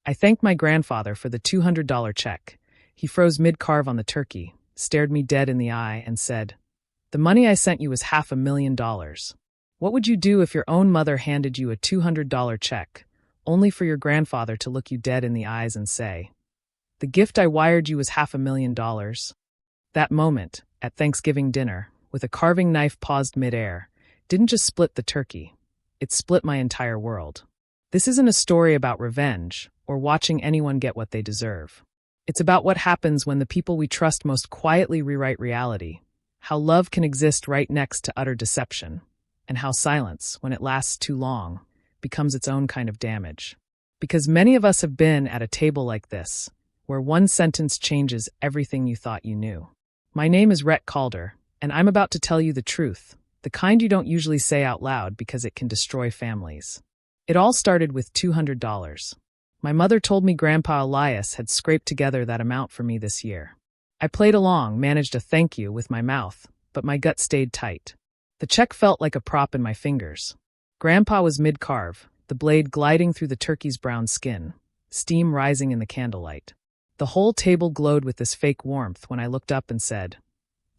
I thanked my grandfather for the $200 check. He froze mid-carve on the turkey, stared me dead in the eye, and said, "The money I sent you was $500,000. What would you do if your own mother handed you a $200 check, only for your grandfather to look you dead in the eyes and say, 'The gift I wired you was $500,000? That moment, at Thanksgiving dinner, with a carving knife paused midair, didn't just split the turkey. It split my entire world. This isn't a story about revenge or watching anyone get what they deserve. It's about what happens when the people we trust most quietly rewrite reality, how love can exist right next to utter deception, and how silence, when it lasts too long, becomes its own kind of damage. Because many of us have been at a table like this, where one sentence changes everything you thought you knew. My name is Rhett Calder, and I'm about to tell you the truth, the kind you don't usually say out loud because it can destroy families. It all started with $200. My mother told me Grandpa Elias had scraped together that amount for me this year. I played along, managed a thank you with my mouth, but my gut stayed tight. The check felt like a prop in my fingers. Grandpa was mid-carve, the blade gliding through the turkey's brown skin, steam rising in the candlelight. The whole table glowed with this fake warmth when I looked up and said,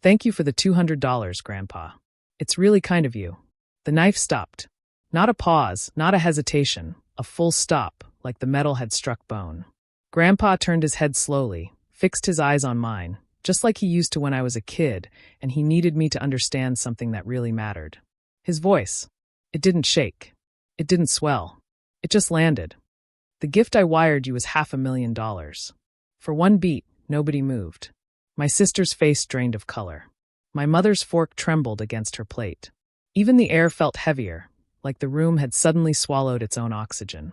"Thank you for the $200, Grandpa. It's really kind of you." The knife stopped. Not a pause, not a hesitation, a full stop, like the metal had struck bone. Grandpa turned his head slowly, fixed his eyes on mine, just like he used to when I was a kid, and he needed me to understand something that really mattered. His voice, it didn't shake. It didn't swell. It just landed. "The gift I wired you was $500,000. For one beat, nobody moved. My sister's face drained of color. My mother's fork trembled against her plate. Even the air felt heavier, like the room had suddenly swallowed its own oxygen.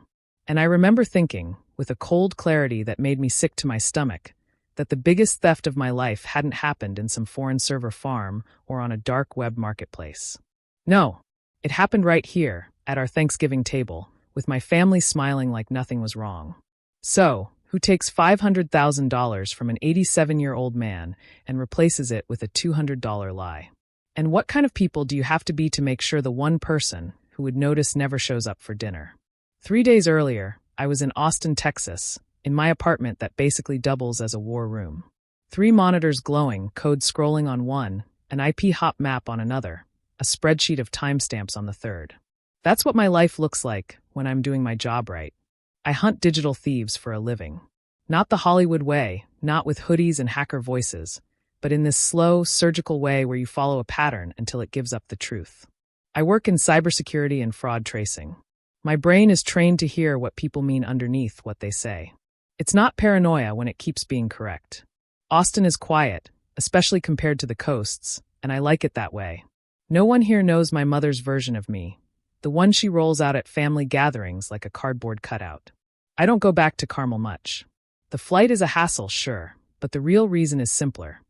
And I remember thinking, with a cold clarity that made me sick to my stomach, that the biggest theft of my life hadn't happened in some foreign server farm or on a dark web marketplace. No, it happened right here, at our Thanksgiving table, with my family smiling like nothing was wrong. So, who takes $500,000 from an 87-year-old man and replaces it with a $200 lie? And what kind of people do you have to be to make sure the one person who would notice never shows up for dinner? 3 days earlier, I was in Austin, Texas, in my apartment that basically doubles as a war room. 3 monitors glowing, code scrolling on one, an IP hop map on another, a spreadsheet of timestamps on the third. That's what my life looks like when I'm doing my job right. I hunt digital thieves for a living. Not the Hollywood way, not with hoodies and hacker voices, but in this slow, surgical way where you follow a pattern until it gives up the truth. I work in cybersecurity and fraud tracing. My brain is trained to hear what people mean underneath what they say. It's not paranoia when it keeps being correct. Austin is quiet, especially compared to the coasts, and I like it that way. No one here knows my mother's version of me, the one she rolls out at family gatherings like a cardboard cutout. I don't go back to Carmel much. The flight is a hassle, sure, but the real reason is simpler.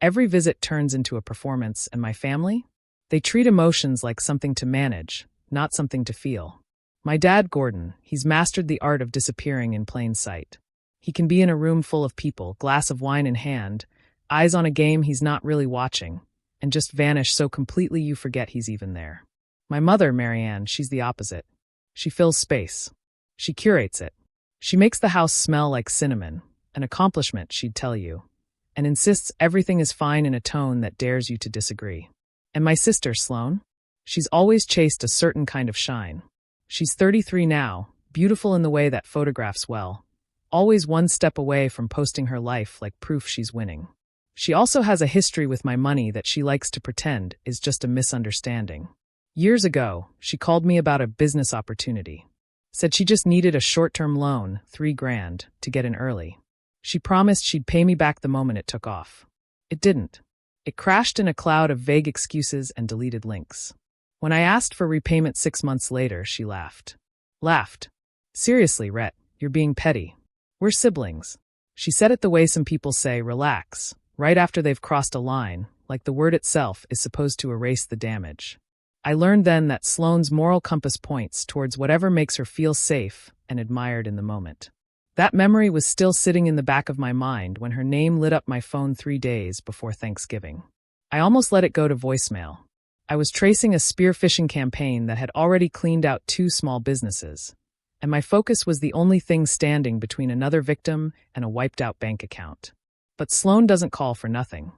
Every visit turns into a performance, and my family? They treat emotions like something to manage, not something to feel. My dad, Gordon, he's mastered the art of disappearing in plain sight. He can be in a room full of people, glass of wine in hand, eyes on a game he's not really watching, and just vanish so completely you forget he's even there. My mother, Marianne, she's the opposite. She fills space. She curates it. She makes the house smell like cinnamon, an accomplishment, she'd tell you, and insists everything is fine in a tone that dares you to disagree. And my sister, Sloane? She's always chased a certain kind of shine. She's 33 now, beautiful in the way that photographs well, always one step away from posting her life like proof she's winning. She also has a history with my money that she likes to pretend is just a misunderstanding. Years ago, she called me about a business opportunity. Said she just needed a short-term loan, $3,000, to get in early. She promised she'd pay me back the moment it took off. It didn't. It crashed in a cloud of vague excuses and deleted links. When I asked for repayment 6 months later, she laughed. Laughed. "Seriously, Rhett, you're being petty. We're siblings." She said it the way some people say, relax, right after they've crossed a line, like the word itself is supposed to erase the damage. I learned then that Sloane's moral compass points towards whatever makes her feel safe and admired in the moment. That memory was still sitting in the back of my mind when her name lit up my phone 3 days before Thanksgiving. I almost let it go to voicemail. I was tracing a spear phishing campaign that had already cleaned out 2 small businesses, and my focus was the only thing standing between another victim and a wiped-out bank account. But Sloane doesn't call for nothing.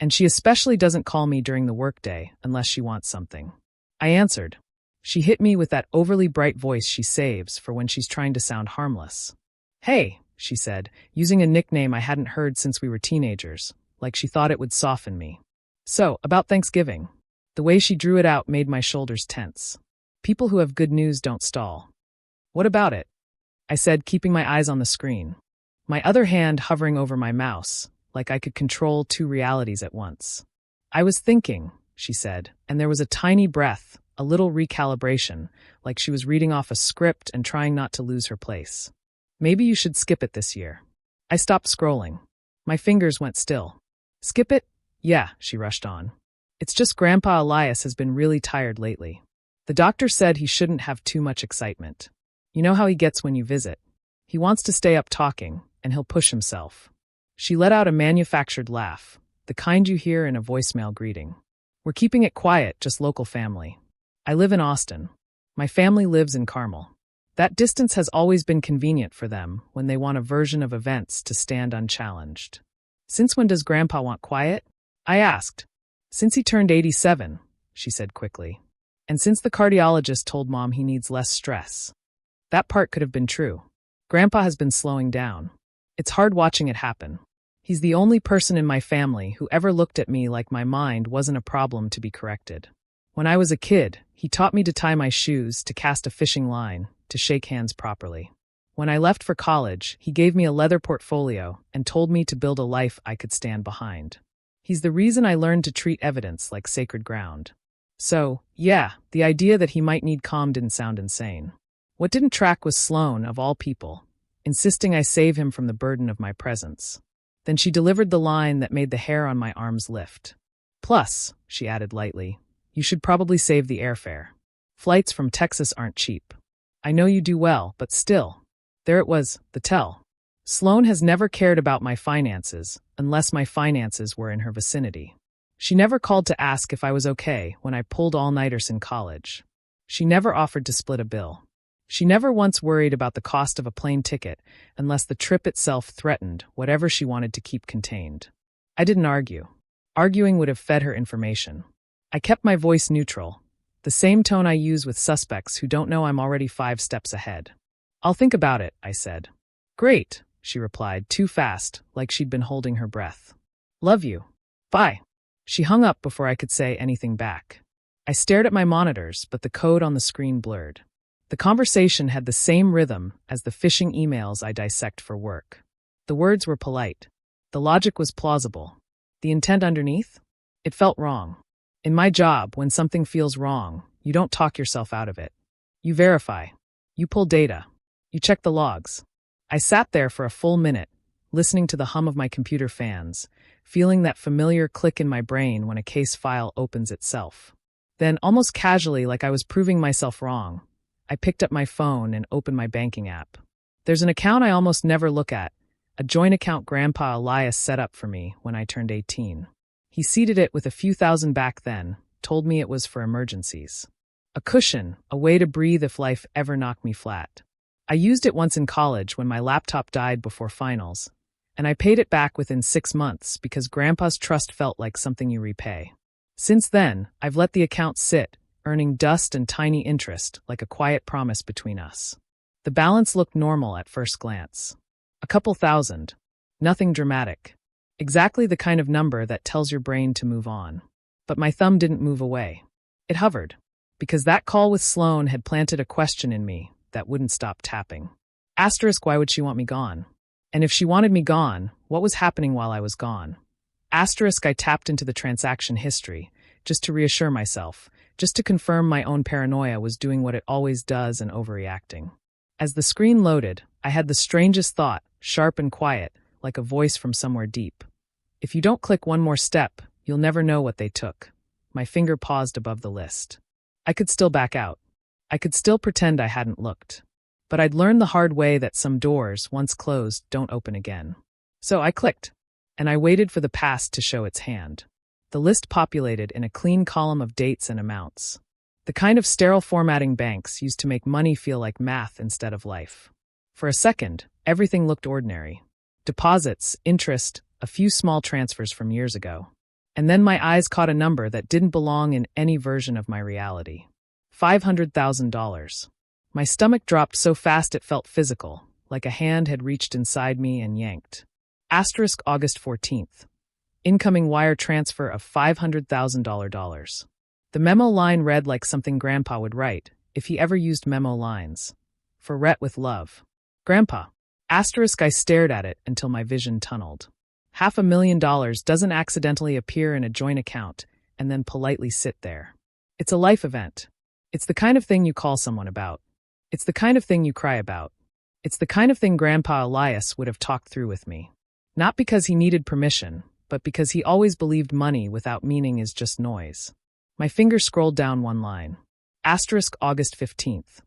And she especially doesn't call me during the workday unless she wants something. I answered. She hit me with that overly bright voice she saves for when she's trying to sound harmless. "Hey," she said, using a nickname I hadn't heard since we were teenagers, like she thought it would soften me. "So, about Thanksgiving." The way she drew it out made my shoulders tense. People who have good news don't stall. "What about it?" I said, keeping my eyes on the screen, my other hand hovering over my mouse, like I could control two realities at once. "I was thinking," she said, and there was a tiny breath, a little recalibration, like she was reading off a script and trying not to lose her place. "Maybe you should skip it this year." I stopped scrolling. My fingers went still. "Skip it?" "Yeah," she rushed on. "It's just Grandpa Elias has been really tired lately. The doctor said he shouldn't have too much excitement. You know how he gets when you visit. He wants to stay up talking, and he'll push himself." She let out a manufactured laugh, the kind you hear in a voicemail greeting. "We're keeping it quiet, just local family. I live in Austin. My family lives in Carmel. That distance has always been convenient for them when they want a version of events to stand unchallenged." "Since when does Grandpa want quiet?" I asked. "Since he turned 87, she said quickly. "And since the cardiologist told Mom he needs less stress." That part could have been true. Grandpa has been slowing down. It's hard watching it happen. He's the only person in my family who ever looked at me like my mind wasn't a problem to be corrected. When I was a kid, he taught me to tie my shoes, to cast a fishing line, to shake hands properly. When I left for college, he gave me a leather portfolio and told me to build a life I could stand behind. He's the reason I learned to treat evidence like sacred ground. So, yeah, the idea that he might need calm didn't sound insane. What didn't track was Sloane, of all people, insisting I save him from the burden of my presence. Then she delivered the line that made the hair on my arms lift. "Plus," she added lightly, "you should probably save the airfare. Flights from Texas aren't cheap. I know you do well, but still." There it was, the tell. Sloane has never cared about my finances, unless my finances were in her vicinity. She never called to ask if I was okay when I pulled all-nighters in college. She never offered to split a bill. She never once worried about the cost of a plane ticket unless the trip itself threatened whatever she wanted to keep contained. I didn't argue. Arguing would have fed her information. I kept my voice neutral, the same tone I use with suspects who don't know I'm already 5 steps ahead. "I'll think about it," I said. "Great," she replied, too fast, like she'd been holding her breath. "Love you. Bye." She hung up before I could say anything back. I stared at my monitors, but the code on the screen blurred. The conversation had the same rhythm as the phishing emails I dissect for work. The words were polite. The logic was plausible. The intent underneath? It felt wrong. In my job, when something feels wrong, you don't talk yourself out of it. You verify. You pull data. You check the logs. I sat there for a full minute, listening to the hum of my computer fans, feeling that familiar click in my brain when a case file opens itself. Then, almost casually, like I was proving myself wrong, I picked up my phone and opened my banking app. There's an account I almost never look at, a joint account Grandpa Elias set up for me when I turned 18. He seeded it with a few thousand back then, told me it was for emergencies. A cushion, a way to breathe if life ever knocked me flat. I used it once in college when my laptop died before finals, and I paid it back within 6 months because Grandpa's trust felt like something you repay. Since then, I've let the account sit, earning dust and tiny interest like a quiet promise between us. The balance looked normal at first glance. A couple thousand. Nothing dramatic. Exactly the kind of number that tells your brain to move on. But my thumb didn't move away. It hovered, because that call with Sloane had planted a question in me that wouldn't stop tapping. Asterisk, why would she want me gone? And if she wanted me gone, what was happening while I was gone? Asterisk, I tapped into the transaction history, just to reassure myself, just to confirm my own paranoia was doing what it always does and overreacting. As the screen loaded, I had the strangest thought, sharp and quiet, like a voice from somewhere deep. If you don't click one more step, you'll never know what they took. My finger paused above the list. I could still back out. I could still pretend I hadn't looked. But I'd learned the hard way that some doors, once closed, don't open again. So I clicked, and I waited for the past to show its hand. The list populated in a clean column of dates and amounts. The kind of sterile formatting banks use to make money feel like math instead of life. For a second, everything looked ordinary. Deposits, interest, a few small transfers from years ago. And then my eyes caught a number that didn't belong in any version of my reality. $500,000. My stomach dropped so fast it felt physical, like a hand had reached inside me and yanked. August 14th. Incoming wire transfer of $500,000. The memo line read like something Grandpa would write, if he ever used memo lines. For Rhett with love. Grandpa. I stared at it until my vision tunneled. $500,000 doesn't accidentally appear in a joint account and then politely sit there. It's a life event. It's the kind of thing you call someone about. It's the kind of thing you cry about. It's the kind of thing Grandpa Elias would have talked through with me. Not because he needed permission, but because he always believed money without meaning is just noise. My finger scrolled down one line. August 15th.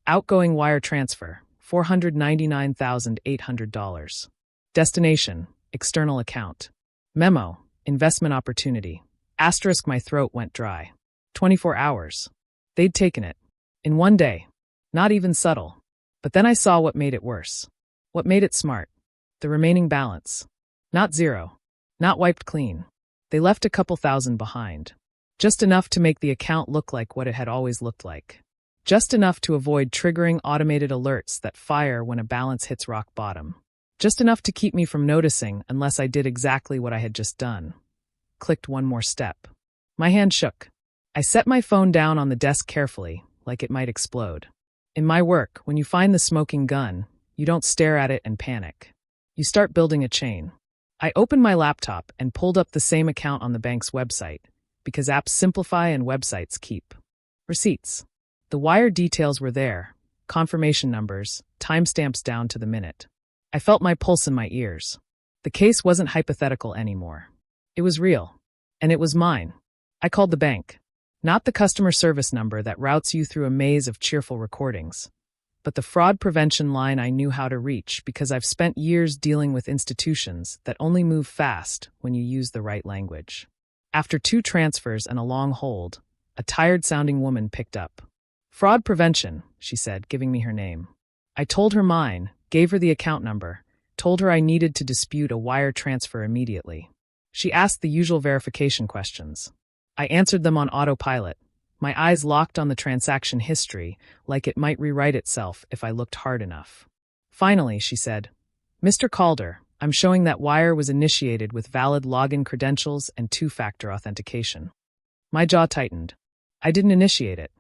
Outgoing wire transfer, $499,800. Destination, external account. Memo, investment opportunity. My throat went dry. 24 hours. They'd taken it. In one day. Not even subtle. But then I saw what made it worse. What made it smart. The remaining balance. Not zero. Not wiped clean. They left a couple thousand behind. Just enough to make the account look like what it had always looked like. Just enough to avoid triggering automated alerts that fire when a balance hits rock bottom. Just enough to keep me from noticing unless I did exactly what I had just done. Clicked one more step. My hand shook. I set my phone down on the desk carefully, like it might explode. In my work, when you find the smoking gun, you don't stare at it and panic. You start building a chain. I opened my laptop and pulled up the same account on the bank's website, because apps simplify and websites keep. Receipts. The wire details were there, confirmation numbers, timestamps down to the minute. I felt my pulse in my ears. The case wasn't hypothetical anymore. It was real. And it was mine. I called the bank. Not the customer service number that routes you through a maze of cheerful recordings, but the fraud prevention line I knew how to reach because I've spent years dealing with institutions that only move fast when you use the right language. After 2 transfers and a long hold, a tired-sounding woman picked up. Fraud prevention, she said, giving me her name. I told her mine, gave her the account number, told her I needed to dispute a wire transfer immediately. She asked the usual verification questions. I answered them on autopilot, my eyes locked on the transaction history, like it might rewrite itself if I looked hard enough. Finally, she said, Mr. Calder, I'm showing that wire was initiated with valid login credentials and 2-factor authentication. My jaw tightened. I didn't initiate it.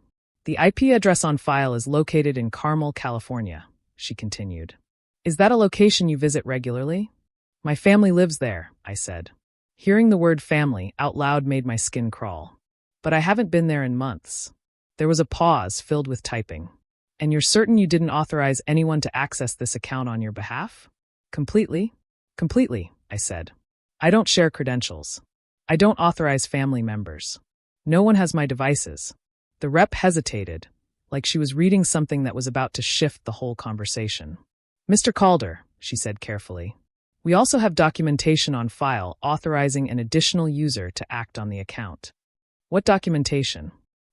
The IP address on file is located in Carmel, California, she continued. Is that a location you visit regularly? My family lives there, I said. Hearing the word family out loud made my skin crawl. But I haven't been there in months. There was a pause filled with typing. And you're certain you didn't authorize anyone to access this account on your behalf? Completely? Completely, I said. I don't share credentials. I don't authorize family members. No one has my devices. The rep hesitated, like she was reading something that was about to shift the whole conversation. Mr. Calder, she said carefully. We also have documentation on file authorizing an additional user to act on the account. What documentation?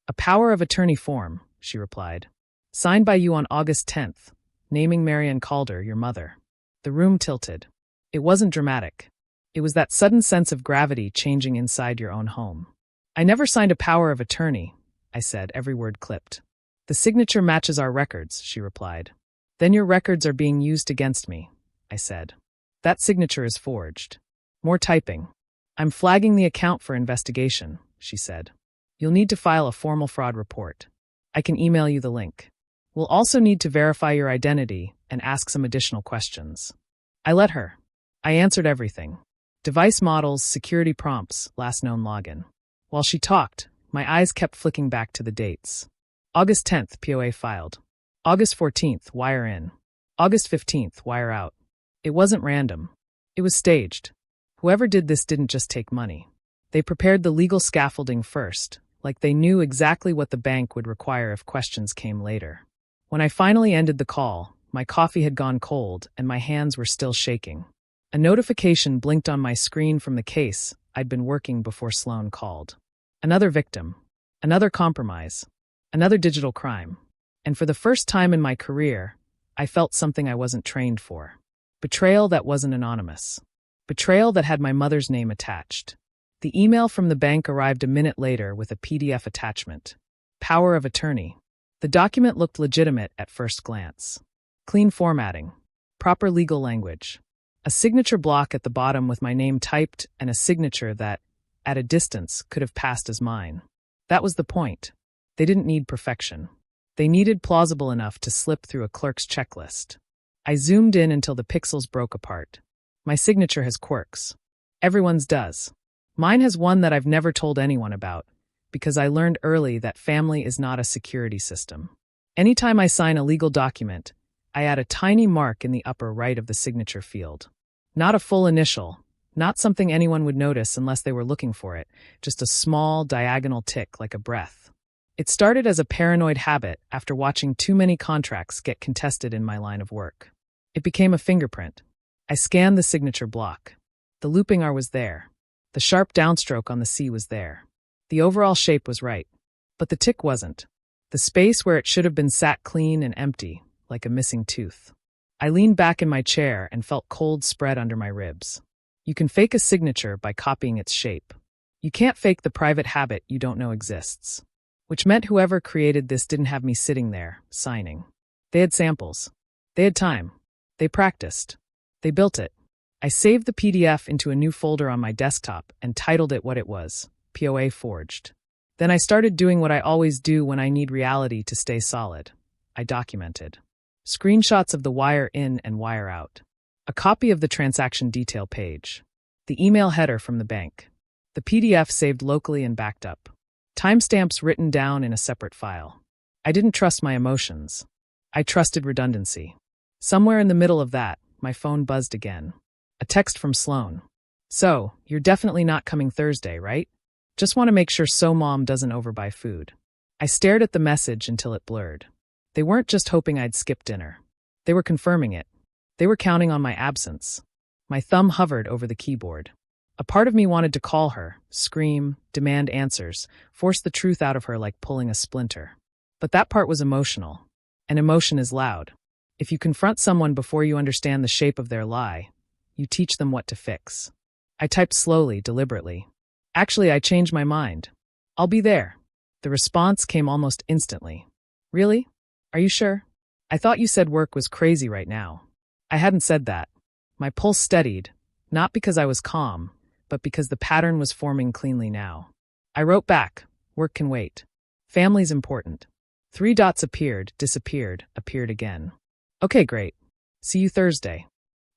A power of attorney form, she replied. Signed by you on August 10th, naming Marianne Calder your mother. The room tilted. It wasn't dramatic. It was that sudden sense of gravity changing inside your own home. I never signed a power of attorney, I said, every word clipped. The signature matches our records, she replied. Then your records are being used against me, I said. That signature is forged. More typing. I'm flagging the account for investigation, she said. You'll need to file a formal fraud report. I can email you the link. We'll also need to verify your identity and ask some additional questions. I let her. I answered everything. Device models, security prompts, last known login. While she talked, my eyes kept flicking back to the dates. August 10th, POA filed. August 14th, wire in. August 15th, wire out. It wasn't random. It was staged. Whoever did this didn't just take money. They prepared the legal scaffolding first, like they knew exactly what the bank would require if questions came later. When I finally ended the call, my coffee had gone cold and my hands were still shaking. A notification blinked on my screen from the case I'd been working before Sloan called. Another victim. Another compromise. Another digital crime. And for the first time in my career, I felt something I wasn't trained for. Betrayal that wasn't anonymous. Betrayal that had my mother's name attached. The email from the bank arrived a minute later with a PDF attachment. Power of attorney. The document looked legitimate at first glance. Clean formatting. Proper legal language. A signature block at the bottom with my name typed and a signature that, at a distance, could have passed as mine. That was the point. They didn't need perfection. They needed plausible enough to slip through a clerk's checklist. I zoomed in until the pixels broke apart. My signature has quirks. Everyone's does. Mine has one that I've never told anyone about, because I learned early that family is not a security system. Anytime I sign a legal document, I add a tiny mark in the upper right of the signature field. Not a full initial, not something anyone would notice unless they were looking for it, just a small diagonal tick like a breath. It started as a paranoid habit after watching too many contracts get contested in my line of work. It became a fingerprint. I scanned the signature block. The looping R was there. The sharp downstroke on the C was there. The overall shape was right. But the tick wasn't. The space where it should have been sat clean and empty, like a missing tooth. I leaned back in my chair and felt cold spread under my ribs. You can fake a signature by copying its shape. You can't fake the private habit you don't know exists. Which meant whoever created this didn't have me sitting there, signing. They had samples. They had time. They practiced. They built it. I saved the PDF into a new folder on my desktop and titled it what it was, POA Forged. Then I started doing what I always do when I need reality to stay solid. I documented. Screenshots of the wire in and wire out. A copy of the transaction detail page. The email header from the bank. The PDF saved locally and backed up. Timestamps written down in a separate file. I didn't trust my emotions. I trusted redundancy. Somewhere in the middle of that, my phone buzzed again. A text from Sloan. So, you're definitely not coming Thursday, right? Just want to make sure Mom doesn't overbuy food. I stared at the message until it blurred. They weren't just hoping I'd skip dinner. They were confirming it. They were counting on my absence. My thumb hovered over the keyboard. A part of me wanted to call her, scream, demand answers, force the truth out of her like pulling a splinter. But that part was emotional. And emotion is loud. If you confront someone before you understand the shape of their lie, you teach them what to fix. I typed slowly, deliberately. Actually, I changed my mind. I'll be there. The response came almost instantly. Really? Are you sure? I thought you said work was crazy right now. I hadn't said that. My pulse steadied, not because I was calm, but because the pattern was forming cleanly now. I wrote back, work can wait. Family's important. 3 dots appeared, disappeared, appeared again. Okay, great. See you Thursday.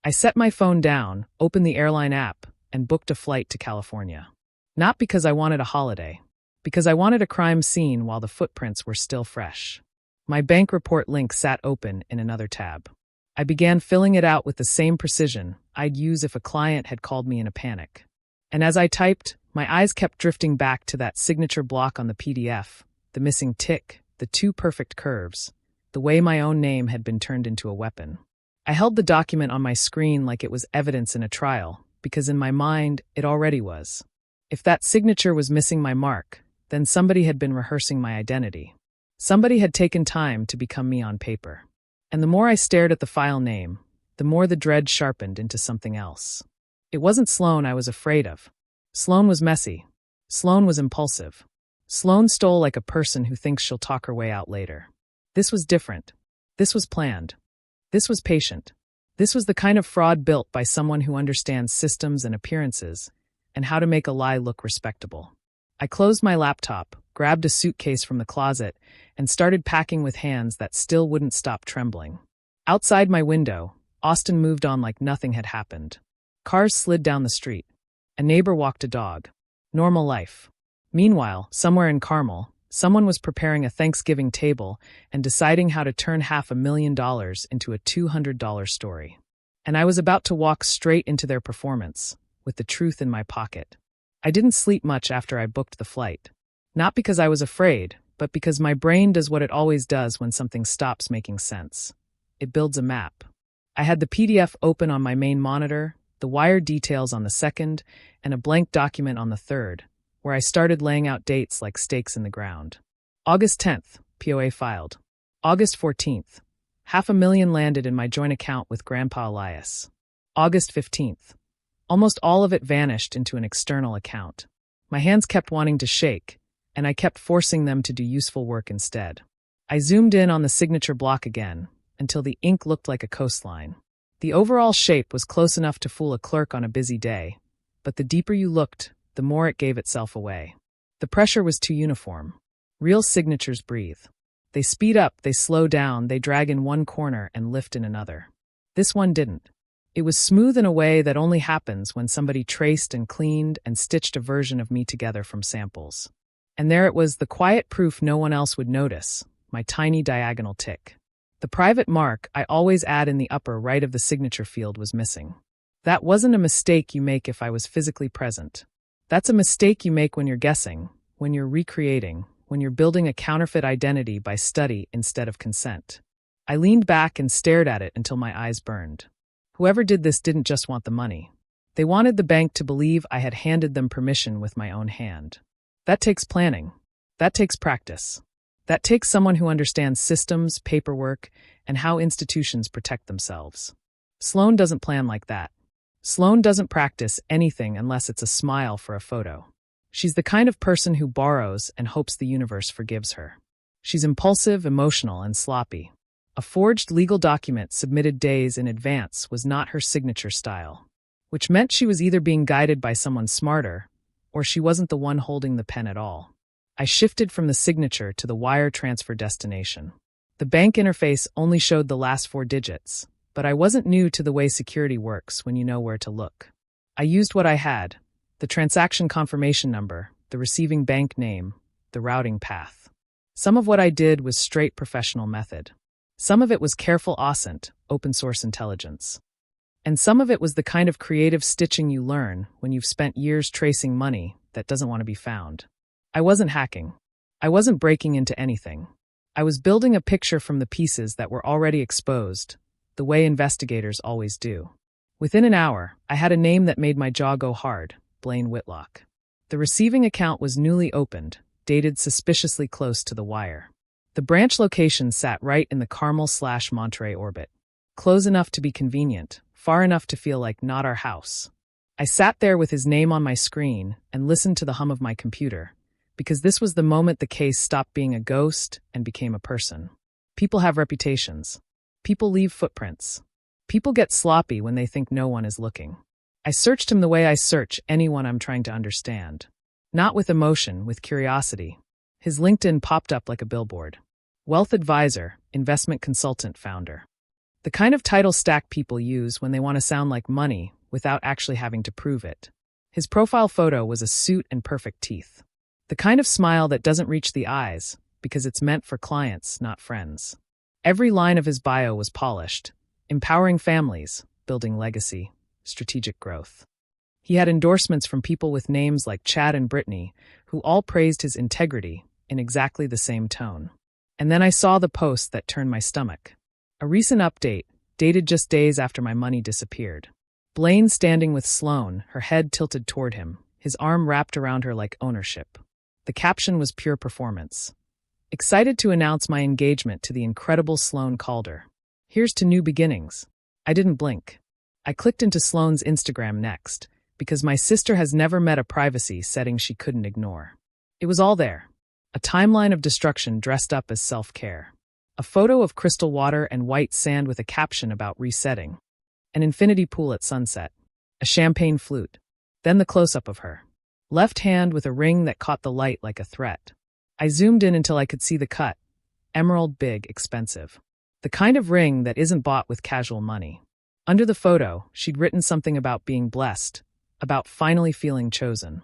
I set my phone down, opened the airline app, and booked a flight to California. Not because I wanted a holiday, because I wanted a crime scene while the footprints were still fresh. My bank report link sat open in another tab. I began filling it out with the same precision I'd use if a client had called me in a panic. And as I typed, my eyes kept drifting back to that signature block on the PDF, the missing tick, the 2 perfect curves, the way my own name had been turned into a weapon. I held the document on my screen like it was evidence in a trial, because in my mind, it already was. If that signature was missing my mark, then somebody had been rehearsing my identity. Somebody had taken time to become me on paper. And the more I stared at the file name, the more the dread sharpened into something else. It wasn't Sloan I was afraid of. Sloan was messy. Sloan was impulsive. Sloan stole like a person who thinks she'll talk her way out later. This was different. This was planned. This was patient. This was the kind of fraud built by someone who understands systems and appearances, and how to make a lie look respectable. I closed my laptop, grabbed a suitcase from the closet, and started packing with hands that still wouldn't stop trembling. Outside my window, Austin moved on like nothing had happened. Cars slid down the street. A neighbor walked a dog. Normal life. Meanwhile, somewhere in Carmel, someone was preparing a Thanksgiving table and deciding how to turn $500,000 into a $200 story. And I was about to walk straight into their performance, with the truth in my pocket. I didn't sleep much after I booked the flight. Not because I was afraid, but because my brain does what it always does when something stops making sense. It builds a map. I had the PDF open on my main monitor, the wire details on the second, and a blank document on the third, where I started laying out dates like stakes in the ground. August 10th, POA filed. August 14th. $500,000 landed in my joint account with Grandpa Elias. August 15th. Almost all of it vanished into an external account. My hands kept wanting to shake, and I kept forcing them to do useful work instead. I zoomed in on the signature block again, until the ink looked like a coastline. The overall shape was close enough to fool a clerk on a busy day, but the deeper you looked, the more it gave itself away. The pressure was too uniform. Real signatures breathe. They speed up, they slow down, they drag in one corner and lift in another. This one didn't. It was smooth in a way that only happens when somebody traced and cleaned and stitched a version of me together from samples. And there it was, the quiet proof no one else would notice, my tiny diagonal tick. The private mark I always add in the upper right of the signature field was missing. That wasn't a mistake you make if I was physically present. That's a mistake you make when you're guessing, when you're recreating, when you're building a counterfeit identity by study instead of consent. I leaned back and stared at it until my eyes burned. Whoever did this didn't just want the money. They wanted the bank to believe I had handed them permission with my own hand. That takes planning. That takes practice. That takes someone who understands systems, paperwork, and how institutions protect themselves. Sloan doesn't plan like that. Sloan doesn't practice anything unless it's a smile for a photo. She's the kind of person who borrows and hopes the universe forgives her. She's impulsive, emotional, and sloppy. A forged legal document submitted days in advance was not her signature style, which meant she was either being guided by someone smarter, or she wasn't the one holding the pen at all. I shifted from the signature to the wire transfer destination. The bank interface only showed the last 4 digits, but I wasn't new to the way security works when you know where to look. I used what I had: the transaction confirmation number, the receiving bank name, the routing path. Some of what I did was straight professional method. Some of it was careful OSINT, open source intelligence. And some of it was the kind of creative stitching you learn when you've spent years tracing money that doesn't want to be found. I wasn't hacking. I wasn't breaking into anything. I was building a picture from the pieces that were already exposed, the way investigators always do. Within an hour, I had a name that made my jaw go hard: Blaine Whitlock. The receiving account was newly opened, dated suspiciously close to the wire. The branch location sat right in the Carmel/Monterey orbit. Close enough to be convenient, far enough to feel like not our house. I sat there with his name on my screen and listened to the hum of my computer, because this was the moment the case stopped being a ghost and became a person. People have reputations. People leave footprints. People get sloppy when they think no one is looking. I searched him the way I search anyone I'm trying to understand. Not with emotion, with curiosity. His LinkedIn popped up like a billboard. Wealth advisor, investment consultant, founder. The kind of title stack people use when they want to sound like money without actually having to prove it. His profile photo was a suit and perfect teeth. The kind of smile that doesn't reach the eyes because it's meant for clients, not friends. Every line of his bio was polished, empowering families, building legacy, strategic growth. He had endorsements from people with names like Chad and Brittany, who all praised his integrity in exactly the same tone. And then I saw the post that turned my stomach. A recent update, dated just days after my money disappeared. Blaine standing with Sloan, her head tilted toward him, his arm wrapped around her like ownership. The caption was pure performance. Excited to announce my engagement to the incredible Sloan Calder. Here's to new beginnings. I didn't blink. I clicked into Sloan's Instagram next, because my sister has never met a privacy setting she couldn't ignore. It was all there. A timeline of destruction dressed up as self-care. A photo of crystal water and white sand with a caption about resetting. An infinity pool at sunset. A champagne flute. Then the close-up of her. Left hand with a ring that caught the light like a threat. I zoomed in until I could see the cut. Emerald, big, expensive. The kind of ring that isn't bought with casual money. Under the photo, she'd written something about being blessed, about finally feeling chosen.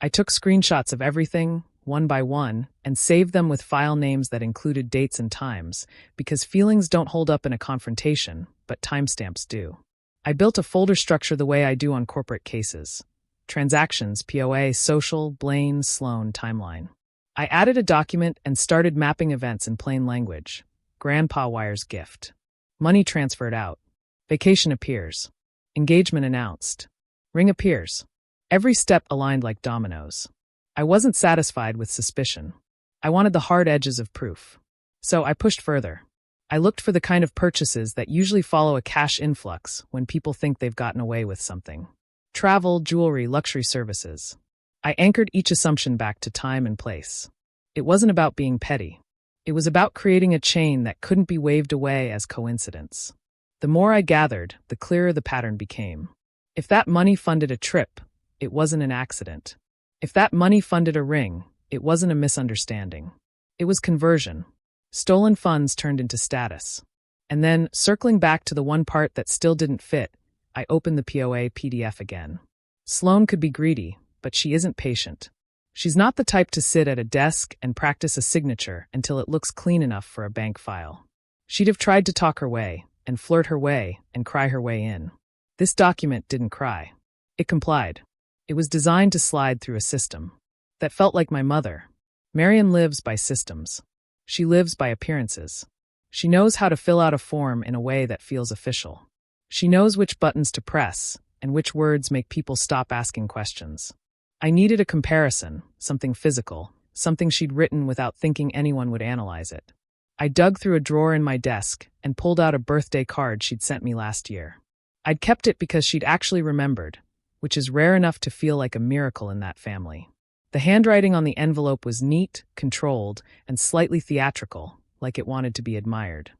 I took screenshots of everything, one by one, and saved them with file names that included dates and times, because feelings don't hold up in a confrontation, but timestamps do. I built a folder structure the way I do on corporate cases. Transactions, POA, social, Blaine, Sloan, timeline. I added a document and started mapping events in plain language. Grandpa wires gift. Money transferred out. Vacation appears. Engagement announced. Ring appears. Every step aligned like dominoes. I wasn't satisfied with suspicion. I wanted the hard edges of proof. So I pushed further. I looked for the kind of purchases that usually follow a cash influx when people think they've gotten away with something. Travel, jewelry, luxury services. I anchored each assumption back to time and place. It wasn't about being petty. It was about creating a chain that couldn't be waved away as coincidence. The more I gathered, the clearer the pattern became. If that money funded a trip, it wasn't an accident. If that money funded a ring, it wasn't a misunderstanding. It was conversion. Stolen funds turned into status. And then, circling back to the one part that still didn't fit, I opened the POA PDF again. Sloane could be greedy, but she isn't patient. She's not the type to sit at a desk and practice a signature until it looks clean enough for a bank file. She'd have tried to talk her way, and flirt her way, and cry her way in. This document didn't cry. It complied. It was designed to slide through a system. That felt like my mother. Marion lives by systems. She lives by appearances. She knows how to fill out a form in a way that feels official. She knows which buttons to press and which words make people stop asking questions. I needed a comparison, something physical, something she'd written without thinking anyone would analyze it. I dug through a drawer in my desk and pulled out a birthday card she'd sent me last year. I'd kept it because she'd actually remembered, which is rare enough to feel like a miracle in that family. The handwriting on the envelope was neat, controlled, and slightly theatrical, like it wanted to be admired.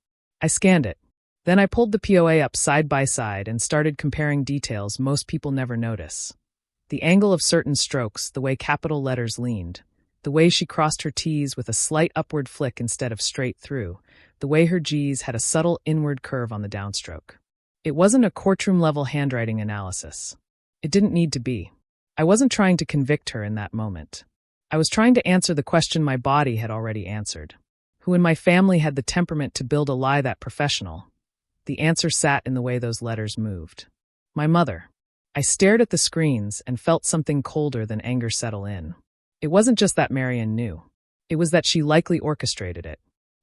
I scanned it. Then I pulled the POA up side by side and started comparing details most people never notice. The angle of certain strokes, the way capital letters leaned, the way she crossed her T's with a slight upward flick instead of straight through, the way her G's had a subtle inward curve on the downstroke. It wasn't a courtroom-level handwriting analysis. It didn't need to be. I wasn't trying to convict her in that moment. I was trying to answer the question my body had already answered. Who in my family had the temperament to build a lie that professional? The answer sat in the way those letters moved. My mother. I stared at the screens and felt something colder than anger settle in. It wasn't just that Marion knew. It was that she likely orchestrated it.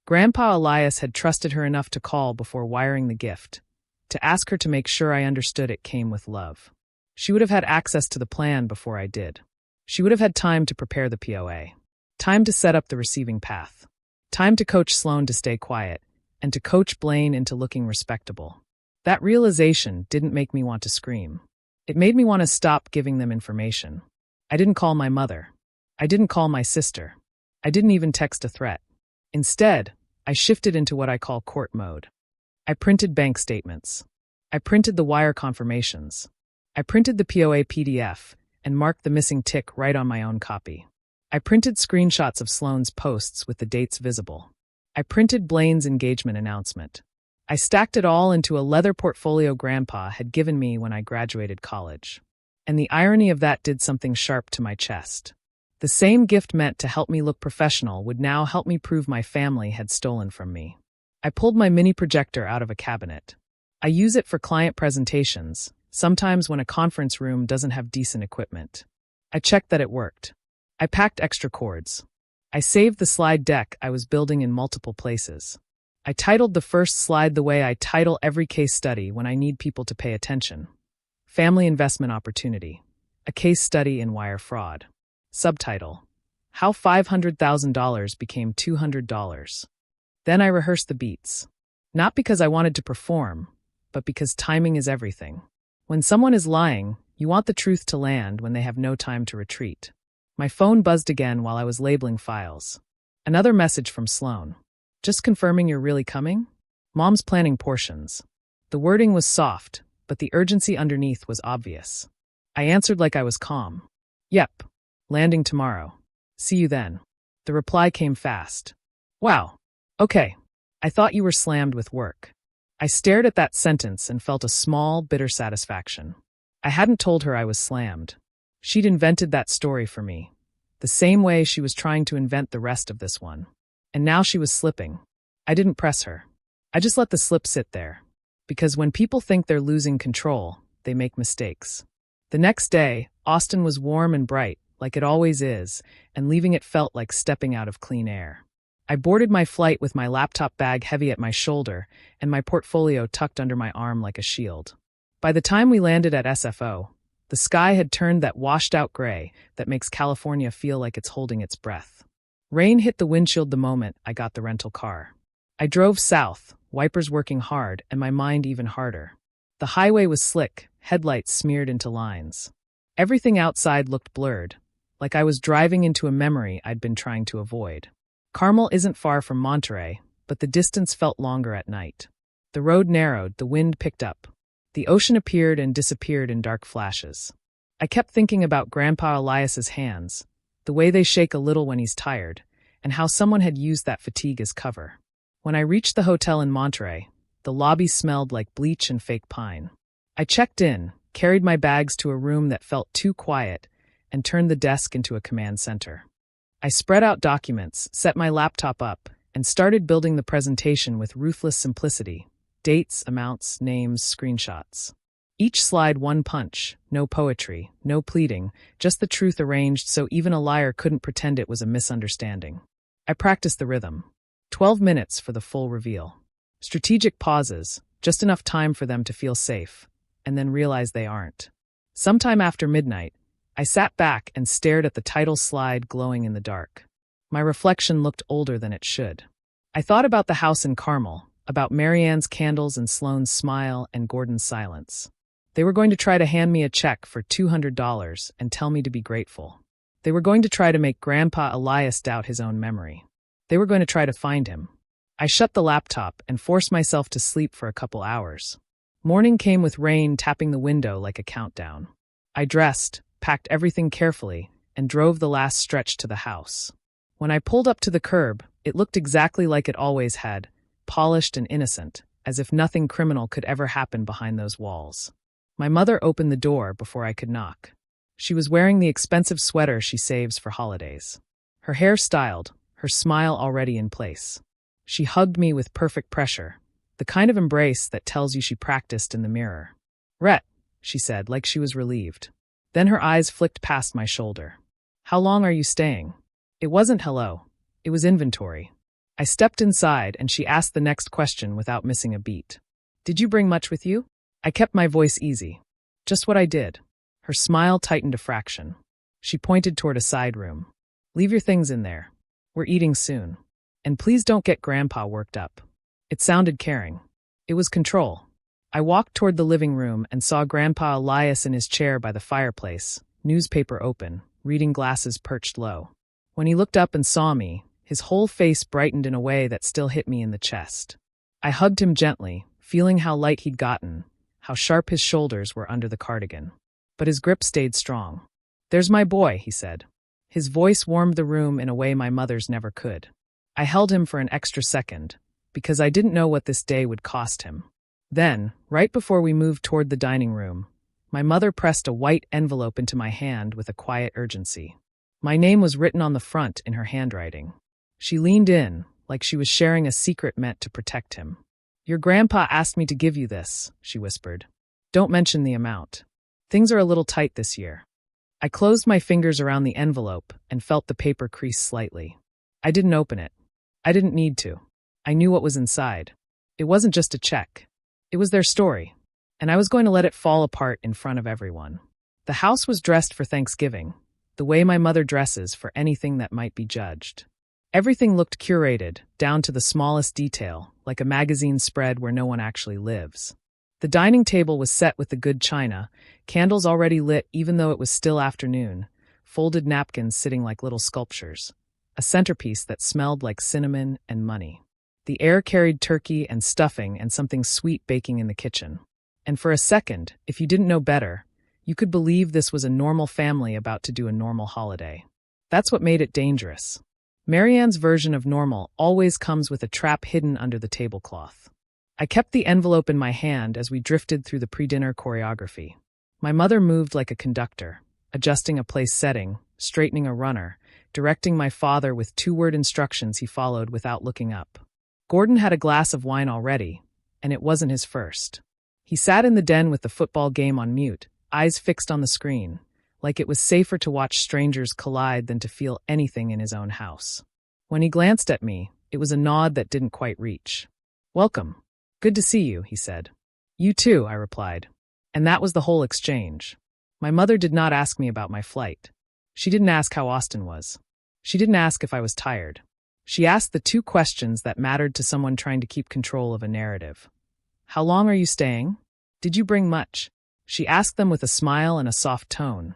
Grandpa Elias had trusted her enough to call before wiring the gift, to ask her to make sure I understood it came with love. She would have had access to the plan before I did. She would have had time to prepare the POA, time to set up the receiving path, time to coach Sloane to stay quiet, and to coach Blaine into looking respectable. That realization didn't make me want to scream. It made me want to stop giving them information. I didn't call my mother. I didn't call my sister. I didn't even text a threat. Instead, I shifted into what I call court mode. I printed bank statements. I printed the wire confirmations. I printed the POA PDF and marked the missing tick right on my own copy. I printed screenshots of Sloane's posts with the dates visible. I printed Blaine's engagement announcement. I stacked it all into a leather portfolio Grandpa had given me when I graduated college. And the irony of that did something sharp to my chest. The same gift meant to help me look professional would now help me prove my family had stolen from me. I pulled my mini projector out of a cabinet. I use it for client presentations, sometimes when a conference room doesn't have decent equipment. I checked that it worked. I packed extra cords. I saved the slide deck I was building in multiple places. I titled the first slide the way I title every case study when I need people to pay attention. Family Investment Opportunity, a case study in wire fraud. Subtitle, How $500,000 Became $200. Then I rehearsed the beats. Not because I wanted to perform, but because timing is everything. When someone is lying, you want the truth to land when they have no time to retreat. My phone buzzed again while I was labeling files. Another message from Sloane. Just confirming you're really coming? Mom's planning portions. The wording was soft, but the urgency underneath was obvious. I answered like I was calm. Yep. Landing tomorrow. See you then. The reply came fast. Wow. Okay. I thought you were slammed with work. I stared at that sentence and felt a small, bitter satisfaction. I hadn't told her I was slammed. She'd invented that story for me, the same way she was trying to invent the rest of this one. And now she was slipping. I didn't press her. I just let the slip sit there. Because when people think they're losing control, they make mistakes. The next day, Austin was warm and bright, like it always is, and leaving it felt like stepping out of clean air. I boarded my flight with my laptop bag heavy at my shoulder and my portfolio tucked under my arm like a shield. By the time we landed at SFO, the sky had turned that washed-out gray that makes California feel like it's holding its breath. Rain hit the windshield the moment I got the rental car. I drove south, wipers working hard, and my mind even harder. The highway was slick, headlights smeared into lines. Everything outside looked blurred, like I was driving into a memory I'd been trying to avoid. Carmel isn't far from Monterey, but the distance felt longer at night. The road narrowed, the wind picked up. The ocean appeared and disappeared in dark flashes. I kept thinking about Grandpa Elias's hands, the way they shake a little when he's tired, and how someone had used that fatigue as cover. When I reached the hotel in Monterey, the lobby smelled like bleach and fake pine. I checked in, carried my bags to a room that felt too quiet, and turned the desk into a command center. I spread out documents, set my laptop up, and started building the presentation with ruthless simplicity: dates, amounts, names, screenshots. Each slide one punch, no poetry, no pleading, just the truth arranged so even a liar couldn't pretend it was a misunderstanding. I practiced the rhythm. 12 minutes for the full reveal. Strategic pauses, just enough time for them to feel safe, and then realize they aren't. Sometime after midnight, I sat back and stared at the title slide glowing in the dark. My reflection looked older than it should. I thought about the house in Carmel, about Marianne's candles and Sloane's smile and Gordon's silence. They were going to try to hand me a check for $200 and tell me to be grateful. They were going to try to make Grandpa Elias doubt his own memory. They were going to try to find him. I shut the laptop and forced myself to sleep for a couple hours. Morning came with rain tapping the window like a countdown. I dressed, packed everything carefully, and drove the last stretch to the house. When I pulled up to the curb, it looked exactly like it always had, polished and innocent, as if nothing criminal could ever happen behind those walls. My mother opened the door before I could knock. She was wearing the expensive sweater she saves for holidays. Her hair styled, her smile already in place. She hugged me with perfect pressure, the kind of embrace that tells you she practiced in the mirror. "Rhett," she said, like she was relieved. Then her eyes flicked past my shoulder. "How long are you staying?" It wasn't hello. It was inventory. I stepped inside and she asked the next question without missing a beat. "Did you bring much with you?" I kept my voice easy. "Just what I did." Her smile tightened a fraction. She pointed toward a side room. "Leave your things in there. We're eating soon. And please don't get Grandpa worked up." It sounded caring. It was control. I walked toward the living room and saw Grandpa Elias in his chair by the fireplace, newspaper open, reading glasses perched low. When he looked up and saw me, his whole face brightened in a way that still hit me in the chest. I hugged him gently, feeling how light he'd gotten, how sharp his shoulders were under the cardigan. But his grip stayed strong. "There's my boy," he said. His voice warmed the room in a way my mother's never could. I held him for an extra second, because I didn't know what this day would cost him. Then, right before we moved toward the dining room, my mother pressed a white envelope into my hand with a quiet urgency. My name was written on the front in her handwriting. She leaned in, like she was sharing a secret meant to protect him. "Your grandpa asked me to give you this," she whispered. "Don't mention the amount. Things are a little tight this year." I closed my fingers around the envelope and felt the paper crease slightly. I didn't open it. I didn't need to. I knew what was inside. It wasn't just a check. It was their story, and I was going to let it fall apart in front of everyone. The house was dressed for Thanksgiving, the way my mother dresses for anything that might be judged. Everything looked curated, down to the smallest detail, like a magazine spread where no one actually lives. The dining table was set with the good china, candles already lit even though it was still afternoon, folded napkins sitting like little sculptures, a centerpiece that smelled like cinnamon and money. The air carried turkey and stuffing and something sweet baking in the kitchen. And for a second, if you didn't know better, you could believe this was a normal family about to do a normal holiday. That's what made it dangerous. Marianne's version of normal always comes with a trap hidden under the tablecloth. I kept the envelope in my hand as we drifted through the pre-dinner choreography. My mother moved like a conductor, adjusting a place setting, straightening a runner, directing my father with two-word instructions he followed without looking up. Gordon had a glass of wine already, and it wasn't his first. He sat in the den with the football game on mute, eyes fixed on the screen, like it was safer to watch strangers collide than to feel anything in his own house. When he glanced at me, it was a nod that didn't quite reach. "Welcome. Good to see you," he said. "You too," I replied. And that was the whole exchange. My mother did not ask me about my flight. She didn't ask how Austin was. She didn't ask if I was tired. She asked the two questions that mattered to someone trying to keep control of a narrative. How long are you staying? Did you bring much? She asked them with a smile and a soft tone,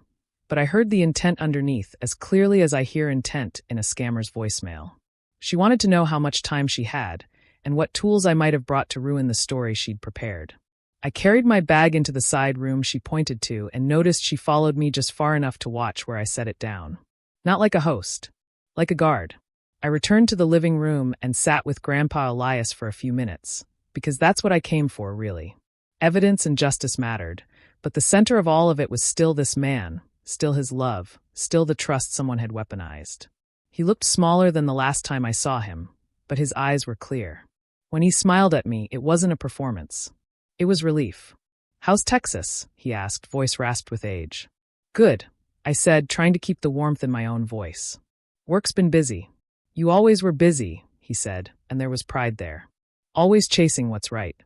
but I heard the intent underneath as clearly as I hear intent in a scammer's voicemail. She wanted to know how much time she had, and what tools I might have brought to ruin the story she'd prepared. I carried my bag into the side room she pointed to and noticed she followed me just far enough to watch where I set it down. Not like a host, like a guard. I returned to the living room and sat with Grandpa Elias for a few minutes, because that's what I came for, really. Evidence and justice mattered, but the center of all of it was still this man, still his love, still the trust someone had weaponized. He looked smaller than the last time I saw him, but his eyes were clear. When he smiled at me, it wasn't a performance. It was relief. "How's Texas?" he asked, voice rasped with age. "Good," I said, trying to keep the warmth in my own voice. "Work's been busy." "You always were busy," he said, and there was pride there. "Always chasing what's right."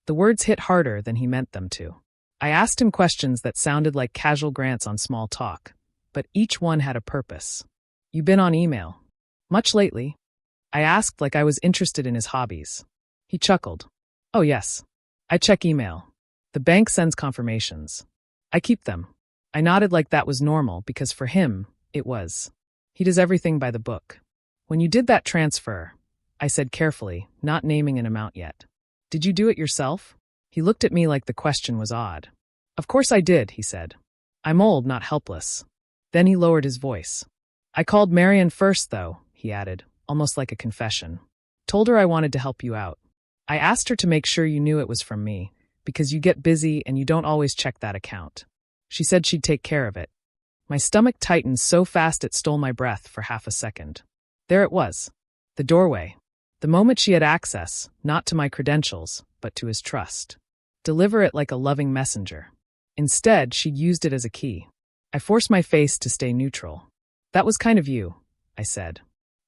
The words hit harder than he meant them to. I asked him questions that sounded like casual grants on small talk, but each one had a purpose. "You been on email much lately?" I asked like I was interested in his hobbies. He chuckled. "Oh yes. I check email. The bank sends confirmations. I keep them." I nodded like that was normal because for him, it was. He does everything by the book. "When you did that transfer," I said carefully, not naming an amount yet. "Did you do it yourself?" He looked at me like the question was odd. "Of course I did," he said. "I'm old, not helpless." Then he lowered his voice. "I called Marian first, though," he added, almost like a confession. "Told her I wanted to help you out. I asked her to make sure you knew it was from me, because you get busy and you don't always check that account. She said she'd take care of it." My stomach tightened so fast it stole my breath for half a second. There it was. The doorway. The moment she had access, not to my credentials, but to his trust. Deliver it like a loving messenger. Instead, she'd used it as a key. I forced my face to stay neutral. "That was kind of you," I said.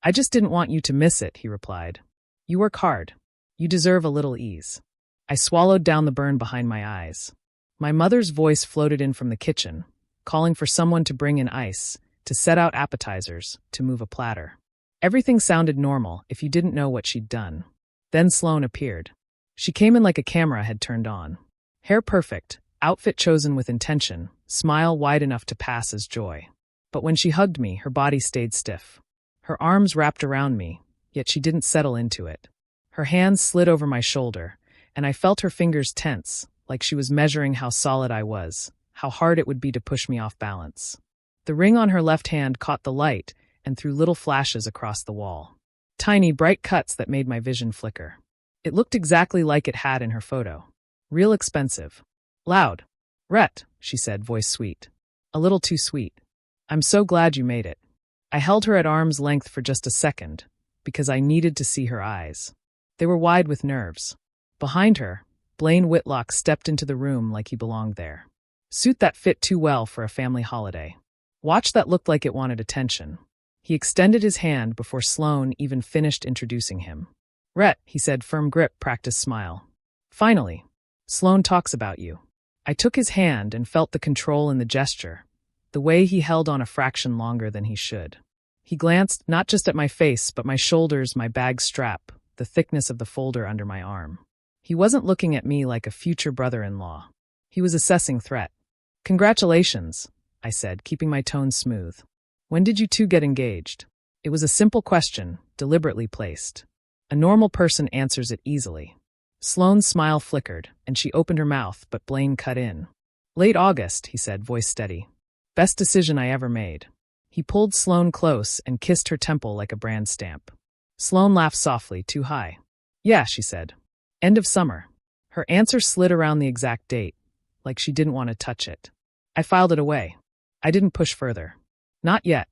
"I just didn't want you to miss it," he replied. "You work hard. You deserve a little ease." I swallowed down the burn behind my eyes. My mother's voice floated in from the kitchen, calling for someone to bring in ice, to set out appetizers, to move a platter. Everything sounded normal if you didn't know what she'd done. Then Sloane appeared. She came in like a camera had turned on. Hair perfect, outfit chosen with intention, smile wide enough to pass as joy. But when she hugged me, her body stayed stiff. Her arms wrapped around me, yet she didn't settle into it. Her hands slid over my shoulder, and I felt her fingers tense, like she was measuring how solid I was, how hard it would be to push me off balance. The ring on her left hand caught the light and threw little flashes across the wall. Tiny, bright cuts that made my vision flicker. It looked exactly like it had in her photo. Real expensive. "Loud. Rhett," she said, voice sweet. "A little too sweet. I'm so glad you made it." I held her at arm's length for just a second, because I needed to see her eyes. They were wide with nerves. Behind her, Blaine Whitlock stepped into the room like he belonged there. Suit that fit too well for a family holiday. Watch that looked like it wanted attention. He extended his hand before Sloane even finished introducing him. "Rhett," he said, firm grip, practiced smile. "Finally. Sloane talks about you." I took his hand and felt the control in the gesture, the way he held on a fraction longer than he should. He glanced not just at my face, but my shoulders, my bag strap, the thickness of the folder under my arm. He wasn't looking at me like a future brother-in-law. He was assessing threat. "Congratulations," I said, keeping my tone smooth. "When did you two get engaged?" It was a simple question, deliberately placed. A normal person answers it easily. Sloane's smile flickered, and she opened her mouth, but Blaine cut in. "Late August," he said, voice steady. "Best decision I ever made." He pulled Sloane close and kissed her temple like a brand stamp. Sloane laughed softly, too high. "Yeah," she said. "End of summer." Her answer slid around the exact date, like she didn't want to touch it. I filed it away. I didn't push further. Not yet.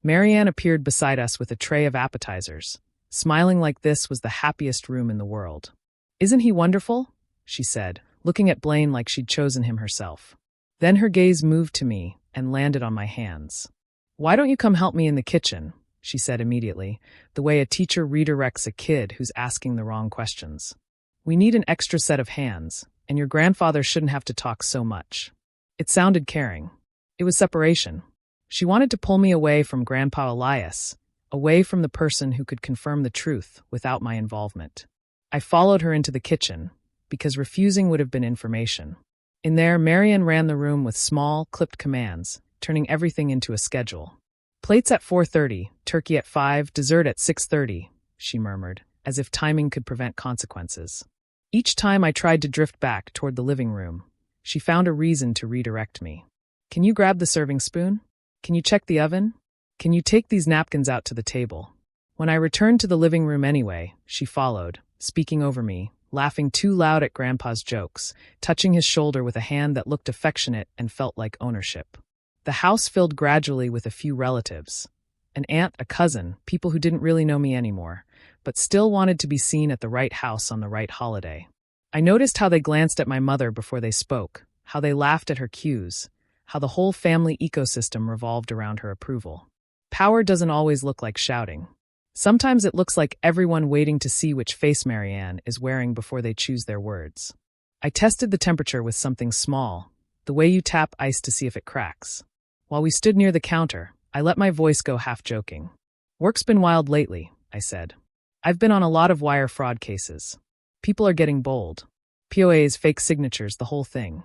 Marianne appeared beside us with a tray of appetizers, smiling like this was the happiest room in the world. "Isn't he wonderful?" she said, looking at Blaine like she'd chosen him herself. Then her gaze moved to me and landed on my hands. "Why don't you come help me in the kitchen?" she said immediately, the way a teacher redirects a kid who's asking the wrong questions. "We need an extra set of hands, and your grandfather shouldn't have to talk so much." It sounded caring. It was separation. She wanted to pull me away from Grandpa Elias, away from the person who could confirm the truth without my involvement. I followed her into the kitchen, because refusing would have been information. In there, Marianne ran the room with small, clipped commands, turning everything into a schedule. "Plates at 4:30, turkey at 5, dessert at 6:30, she murmured, as if timing could prevent consequences. Each time I tried to drift back toward the living room, she found a reason to redirect me. "Can you grab the serving spoon? Can you check the oven? Can you take these napkins out to the table?" When I returned to the living room anyway, she followed, speaking over me, laughing too loud at Grandpa's jokes, touching his shoulder with a hand that looked affectionate and felt like ownership. The house filled gradually with a few relatives. An aunt, a cousin, people who didn't really know me anymore, but still wanted to be seen at the right house on the right holiday. I noticed how they glanced at my mother before they spoke, how they laughed at her cues, how the whole family ecosystem revolved around her approval. Power doesn't always look like shouting. Sometimes it looks like everyone waiting to see which face Marianne is wearing before they choose their words. I tested the temperature with something small, the way you tap ice to see if it cracks. While we stood near the counter, I let my voice go half-joking. "Work's been wild lately," I said. "I've been on a lot of wire fraud cases. People are getting bold. POAs, fake signatures, the whole thing."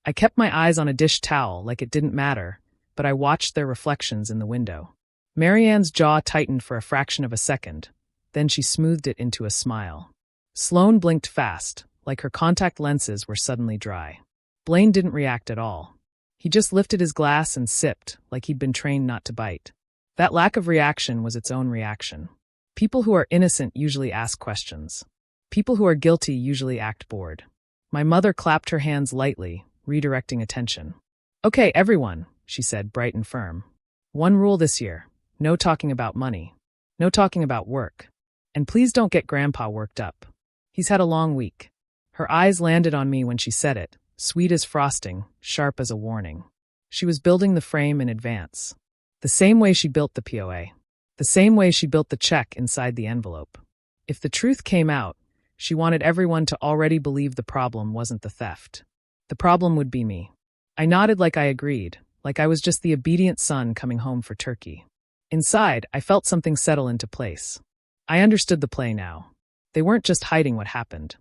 I kept my eyes on a dish towel like it didn't matter, but I watched their reflections in the window. Marianne's jaw tightened for a fraction of a second, then she smoothed it into a smile. Sloane blinked fast, like her contact lenses were suddenly dry. Blaine didn't react at all. He just lifted his glass and sipped, like he'd been trained not to bite. That lack of reaction was its own reaction. People who are innocent usually ask questions. People who are guilty usually act bored. My mother clapped her hands lightly, redirecting attention. "Okay, everyone," she said, bright and firm. "One rule this year. No talking about money. No talking about work. And please don't get Grandpa worked up. He's had a long week." Her eyes landed on me when she said it, sweet as frosting, sharp as a warning. She was building the frame in advance. The same way she built the POA. The same way she built the check inside the envelope. If the truth came out, she wanted everyone to already believe the problem wasn't the theft. The problem would be me. I nodded like I agreed, like I was just the obedient son coming home for turkey. Inside, I felt something settle into place. I understood the play now. They weren't just hiding what happened.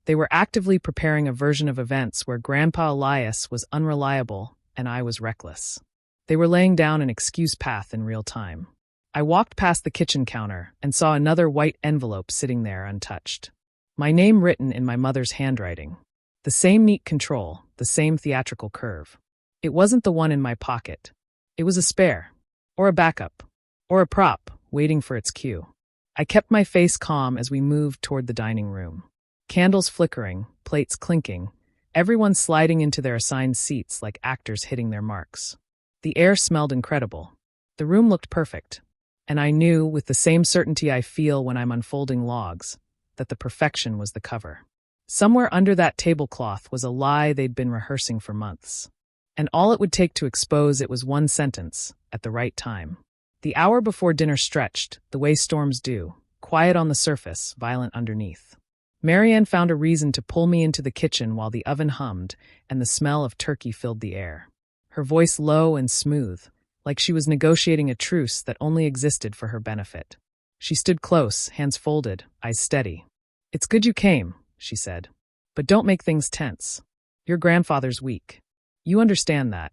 They were actively preparing a version of events where Grandpa Elias was unreliable and I was reckless. They were laying down an excuse path in real time. I walked past the kitchen counter and saw another white envelope sitting there untouched. My name written in my mother's handwriting. The same neat control, the same theatrical curve. It wasn't the one in my pocket. It was a spare, or a backup, or a prop, waiting for its cue. I kept my face calm as we moved toward the dining room. Candles flickering, plates clinking, everyone sliding into their assigned seats like actors hitting their marks. The air smelled incredible. The room looked perfect. And I knew, with the same certainty I feel when I'm unfolding logs, that the perfection was the cover. Somewhere under that tablecloth was a lie they'd been rehearsing for months. And all it would take to expose it was one sentence, at the right time. The hour before dinner stretched, the way storms do, quiet on the surface, violent underneath. Marianne found a reason to pull me into the kitchen while the oven hummed and the smell of turkey filled the air. Her voice low and smooth, like she was negotiating a truce that only existed for her benefit. She stood close, hands folded, eyes steady. "It's good you came," she said. "But don't make things tense. Your grandfather's weak. You understand that."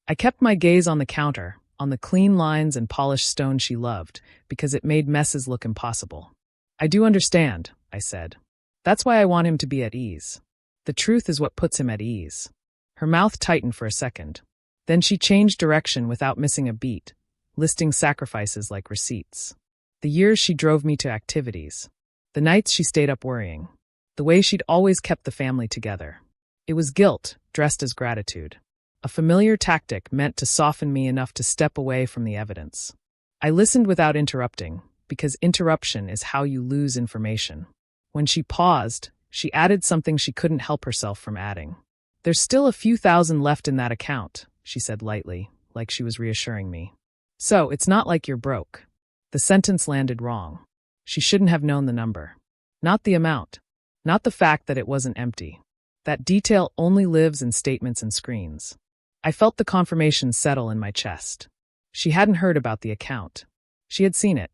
I kept my gaze on the counter, on the clean lines and polished stone she loved, because it made messes look impossible. "I do understand," I said. "That's why I want him to be at ease. The truth is what puts him at ease." Her mouth tightened for a second. Then she changed direction without missing a beat, listing sacrifices like receipts. The years she drove me to activities. The nights she stayed up worrying. The way she'd always kept the family together. It was guilt, dressed as gratitude. A familiar tactic meant to soften me enough to step away from the evidence. I listened without interrupting, because interruption is how you lose information. When she paused, she added something she couldn't help herself from adding. "There's still a few thousand left in that account," she said lightly, like she was reassuring me. "So, it's not like you're broke." The sentence landed wrong. She shouldn't have known the number. Not the amount. Not the fact that it wasn't empty. That detail only lives in statements and screens. I felt the confirmation settle in my chest. She hadn't heard about the account. She had seen it.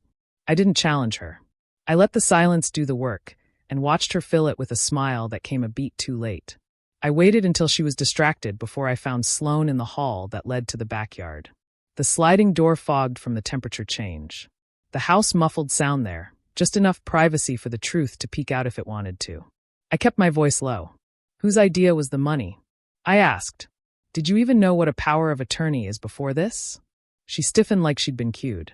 I didn't challenge her. I let the silence do the work and watched her fill it with a smile that came a beat too late. I waited until she was distracted before I found Sloane in the hall that led to the backyard. The sliding door fogged from the temperature change. The house muffled sound there, just enough privacy for the truth to peek out if it wanted to. I kept my voice low. Whose idea was the money? I asked. Did you even know what a power of attorney is before this? She stiffened like she'd been cued.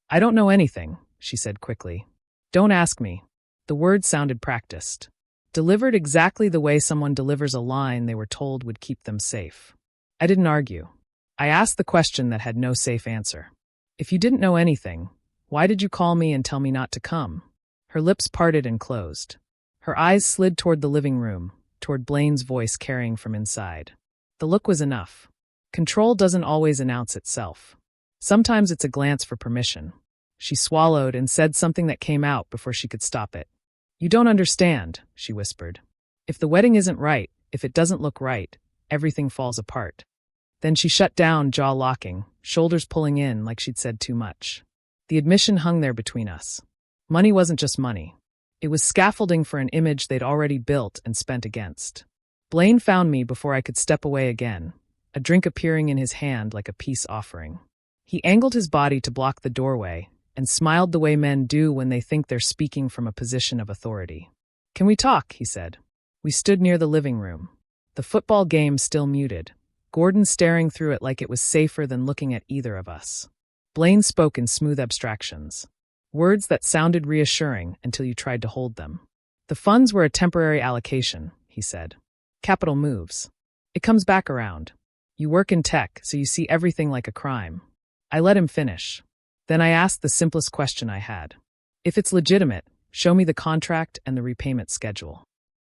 I don't know anything, she said quickly. Don't ask me. The words sounded practiced. Delivered exactly the way someone delivers a line they were told would keep them safe. I didn't argue. I asked the question that had no safe answer. If you didn't know anything, why did you call me and tell me not to come? Her lips parted and closed. Her eyes slid toward the living room, toward Blaine's voice carrying from inside. The look was enough. Control doesn't always announce itself. Sometimes it's a glance for permission. She swallowed and said something that came out before she could stop it. You don't understand, she whispered. If the wedding isn't right, if it doesn't look right, everything falls apart. Then she shut down, jaw locking, shoulders pulling in like she'd said too much. The admission hung there between us. Money wasn't just money. It was scaffolding for an image they'd already built and spent against. Blaine found me before I could step away again, a drink appearing in his hand like a peace offering. He angled his body to block the doorway and smiled the way men do when they think they're speaking from a position of authority. Can we talk? He said. We stood near the living room. The football game still muted, Gordon staring through it like it was safer than looking at either of us. Blaine spoke in smooth abstractions. Words that sounded reassuring until you tried to hold them. The funds were a temporary allocation, he said. Capital moves. It comes back around. You work in tech, so you see everything like a crime. I let him finish. Then I asked the simplest question I had. If it's legitimate, show me the contract and the repayment schedule.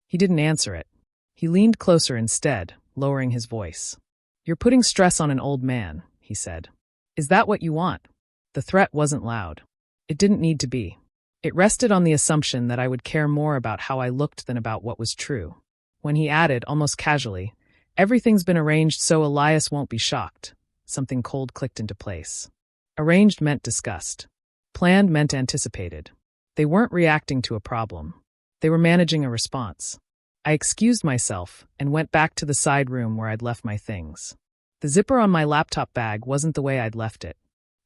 He didn't answer it. He leaned closer instead, lowering his voice. You're putting stress on an old man, he said. Is that what you want? The threat wasn't loud. It didn't need to be. It rested on the assumption that I would care more about how I looked than about what was true. When he added, almost casually, everything's been arranged so Elias won't be shocked, something cold clicked into place. Arranged meant discussed. Planned meant anticipated. They weren't reacting to a problem. They were managing a response. I excused myself and went back to the side room where I'd left my things. The zipper on my laptop bag wasn't the way I'd left it.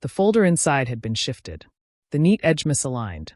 The folder inside had been shifted. The neat edge misaligned.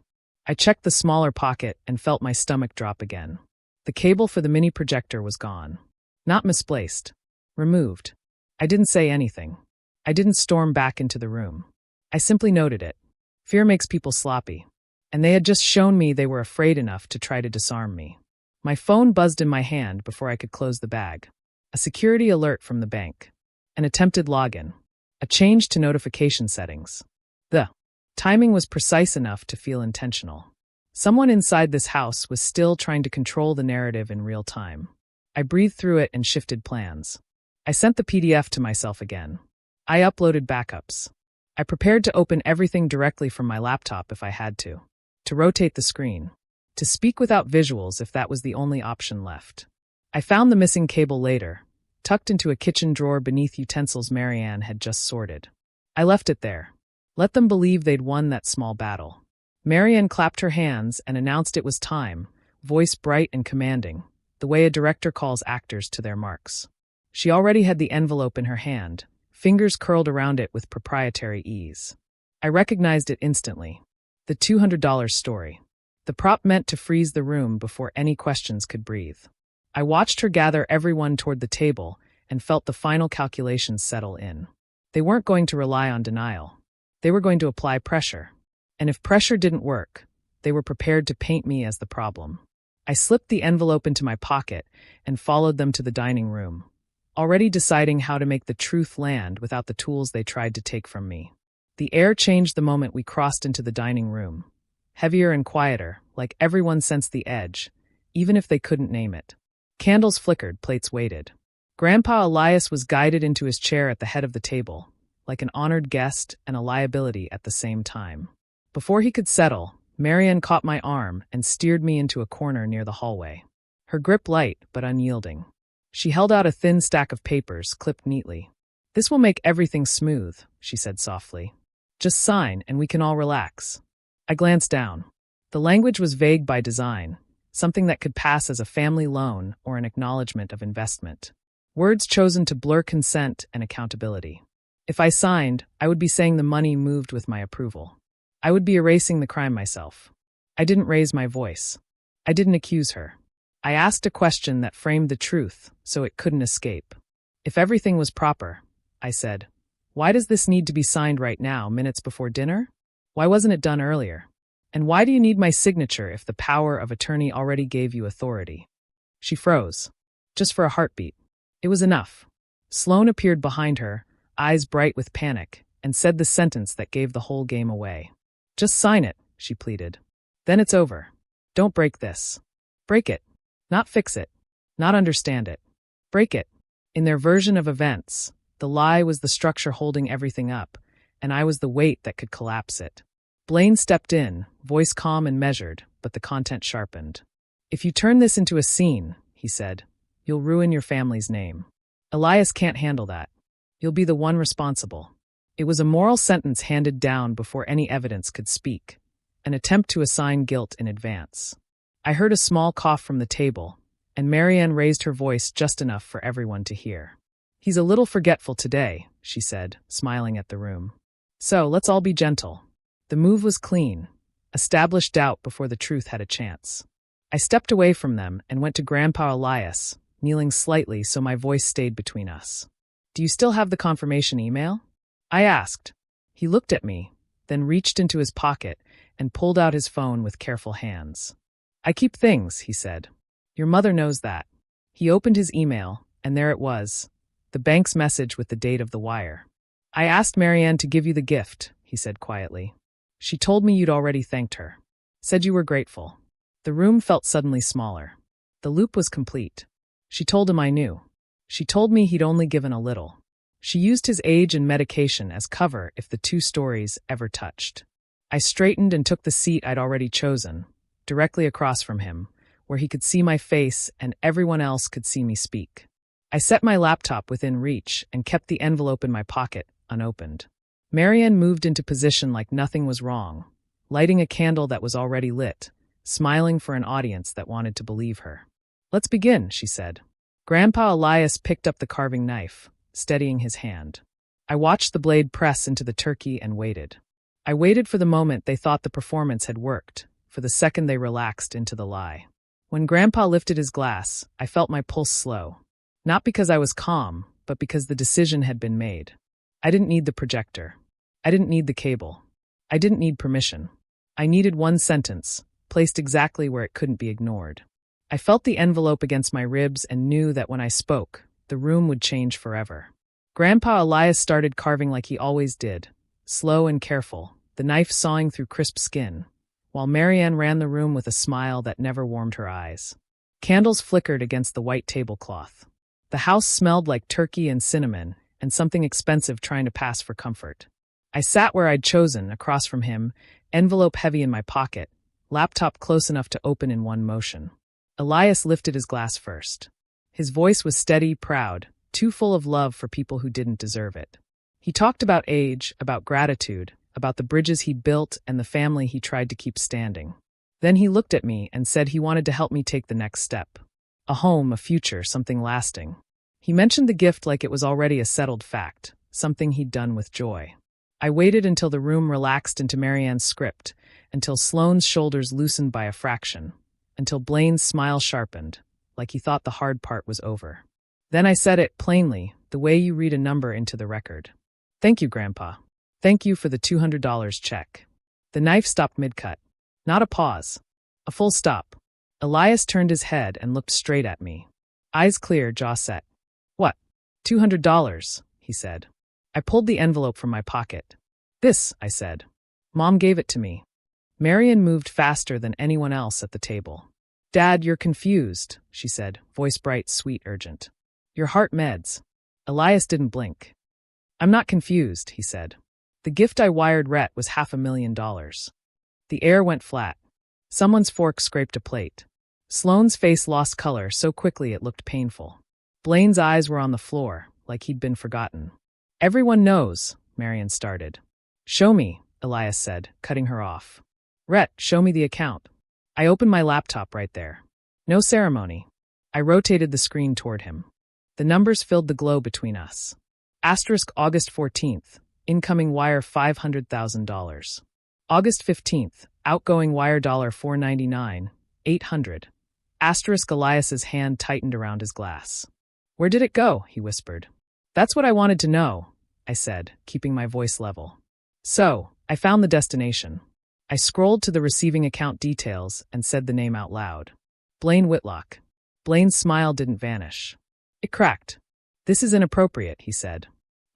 I checked the smaller pocket and felt my stomach drop again. The cable for the mini projector was gone. Not misplaced. Removed. I didn't say anything. I didn't storm back into the room. I simply noted it. Fear makes people sloppy. And they had just shown me they were afraid enough to try to disarm me. My phone buzzed in my hand before I could close the bag. A security alert from the bank. An attempted login. A change to notification settings. The timing was precise enough to feel intentional. Someone inside this house was still trying to control the narrative in real time. I breathed through it and shifted plans. I sent the PDF to myself again. I uploaded backups. I prepared to open everything directly from my laptop if I had to rotate the screen, to speak without visuals if that was the only option left. I found the missing cable later, tucked into a kitchen drawer beneath utensils Marianne had just sorted. I left it there. Let them believe they'd won that small battle. Marianne clapped her hands and announced it was time, voice bright and commanding, the way a director calls actors to their marks. She already had the envelope in her hand, fingers curled around it with proprietary ease. I recognized it instantly. The $200 story. The prop meant to freeze the room before any questions could breathe. I watched her gather everyone toward the table and felt the final calculations settle in. They weren't going to rely on denial. They were going to apply pressure. And if pressure didn't work, they were prepared to paint me as the problem. I slipped the envelope into my pocket and followed them to the dining room, already deciding how to make the truth land without the tools they tried to take from me. The air changed the moment we crossed into the dining room. Heavier and quieter, like everyone sensed the edge, even if they couldn't name it. Candles flickered, plates waited. Grandpa Elias was guided into his chair at the head of the table, like an honored guest and a liability at the same time. Before he could settle, Marianne caught my arm and steered me into a corner near the hallway. Her grip light but unyielding. She held out a thin stack of papers, clipped neatly. This will make everything smooth, she said softly. Just sign and we can all relax. I glanced down. The language was vague by design, something that could pass as a family loan or an acknowledgement of investment. Words chosen to blur consent and accountability. If I signed, I would be saying the money moved with my approval. I would be erasing the crime myself. I didn't raise my voice. I didn't accuse her. I asked a question that framed the truth so it couldn't escape. If everything was proper, I said, why does this need to be signed right now, minutes before dinner? Why wasn't it done earlier? And why do you need my signature if the power of attorney already gave you authority? She froze. Just for a heartbeat. It was enough. Sloane appeared behind her, eyes bright with panic, and said the sentence that gave the whole game away. Just sign it, she pleaded. Then it's over. Don't break this. Break it. Not fix it. Not understand it. Break it. In their version of events, the lie was the structure holding everything up, and I was the weight that could collapse it. Blaine stepped in, voice calm and measured, but the content sharpened. If you turn this into a scene, he said, you'll ruin your family's name. Elias can't handle that. You'll be the one responsible. It was a moral sentence handed down before any evidence could speak, an attempt to assign guilt in advance. I heard a small cough from the table, and Marianne raised her voice just enough for everyone to hear. He's a little forgetful today, she said, smiling at the room. So, let's all be gentle. The move was clean, established doubt before the truth had a chance. I stepped away from them and went to Grandpa Elias, kneeling slightly so my voice stayed between us. Do you still have the confirmation email? I asked. He looked at me, then reached into his pocket and pulled out his phone with careful hands. I keep things, he said. Your mother knows that. He opened his email, and there it was, the bank's message with the date of the wire. I asked Marianne to give you the gift, he said quietly. She told me you'd already thanked her. Said you were grateful. The room felt suddenly smaller. The loop was complete. She told him I knew. She told me he'd only given a little. She used his age and medication as cover if the two stories ever touched. I straightened and took the seat I'd already chosen, directly across from him, where he could see my face and everyone else could see me speak. I set my laptop within reach and kept the envelope in my pocket, unopened. Marianne moved into position like nothing was wrong, lighting a candle that was already lit, smiling for an audience that wanted to believe her. Let's begin, she said. Grandpa Elias picked up the carving knife, steadying his hand. I watched the blade press into the turkey and waited. I waited for the moment they thought the performance had worked, for the second they relaxed into the lie. When Grandpa lifted his glass, I felt my pulse slow. Not because I was calm, but because the decision had been made. I didn't need the projector. I didn't need the cable. I didn't need permission. I needed one sentence, placed exactly where it couldn't be ignored. I felt the envelope against my ribs and knew that when I spoke, the room would change forever. Grandpa Elias started carving like he always did, slow and careful, the knife sawing through crisp skin, while Marianne ran the room with a smile that never warmed her eyes. Candles flickered against the white tablecloth. The house smelled like turkey and cinnamon, and something expensive trying to pass for comfort. I sat where I'd chosen, across from him, envelope heavy in my pocket, laptop close enough to open in one motion. Elias lifted his glass first. His voice was steady, proud, too full of love for people who didn't deserve it. He talked about age, about gratitude, about the bridges he built and the family he tried to keep standing. Then he looked at me and said he wanted to help me take the next step. A home, a future, something lasting. He mentioned the gift like it was already a settled fact, something he'd done with joy. I waited until the room relaxed into Marianne's script, until Sloane's shoulders loosened by a fraction, until Blaine's smile sharpened, like he thought the hard part was over. Then I said it plainly, the way you read a number into the record. Thank you, Grandpa. Thank you for the $200 check. The knife stopped mid-cut. Not a pause. A full stop. Elias turned his head and looked straight at me. Eyes clear, jaw set. What? $200, he said. I pulled the envelope from my pocket. This, I said. Mom gave it to me. Marianne moved faster than anyone else at the table. Dad, you're confused, she said, voice bright, sweet, urgent. Your heart meds. Elias didn't blink. I'm not confused, he said. The gift I wired Rhett was $500,000. The air went flat. Someone's fork scraped a plate. Sloane's face lost color so quickly it looked painful. Blaine's eyes were on the floor, like he'd been forgotten. Everyone knows, Marianne started. Show me, Elias said, cutting her off. Rhett, show me the account. I opened my laptop right there. No ceremony. I rotated the screen toward him. The numbers filled the glow between us. Asterisk August 14th. Incoming wire $500,000. August 15th. Outgoing wire $499, 800. Asterisk Elias's hand tightened around his glass. Where did it go? He whispered. That's what I wanted to know, I said, keeping my voice level. So, I found the destination. I scrolled to the receiving account details and said the name out loud. Blaine Whitlock. Blaine's smile didn't vanish. It cracked. This is inappropriate, he said.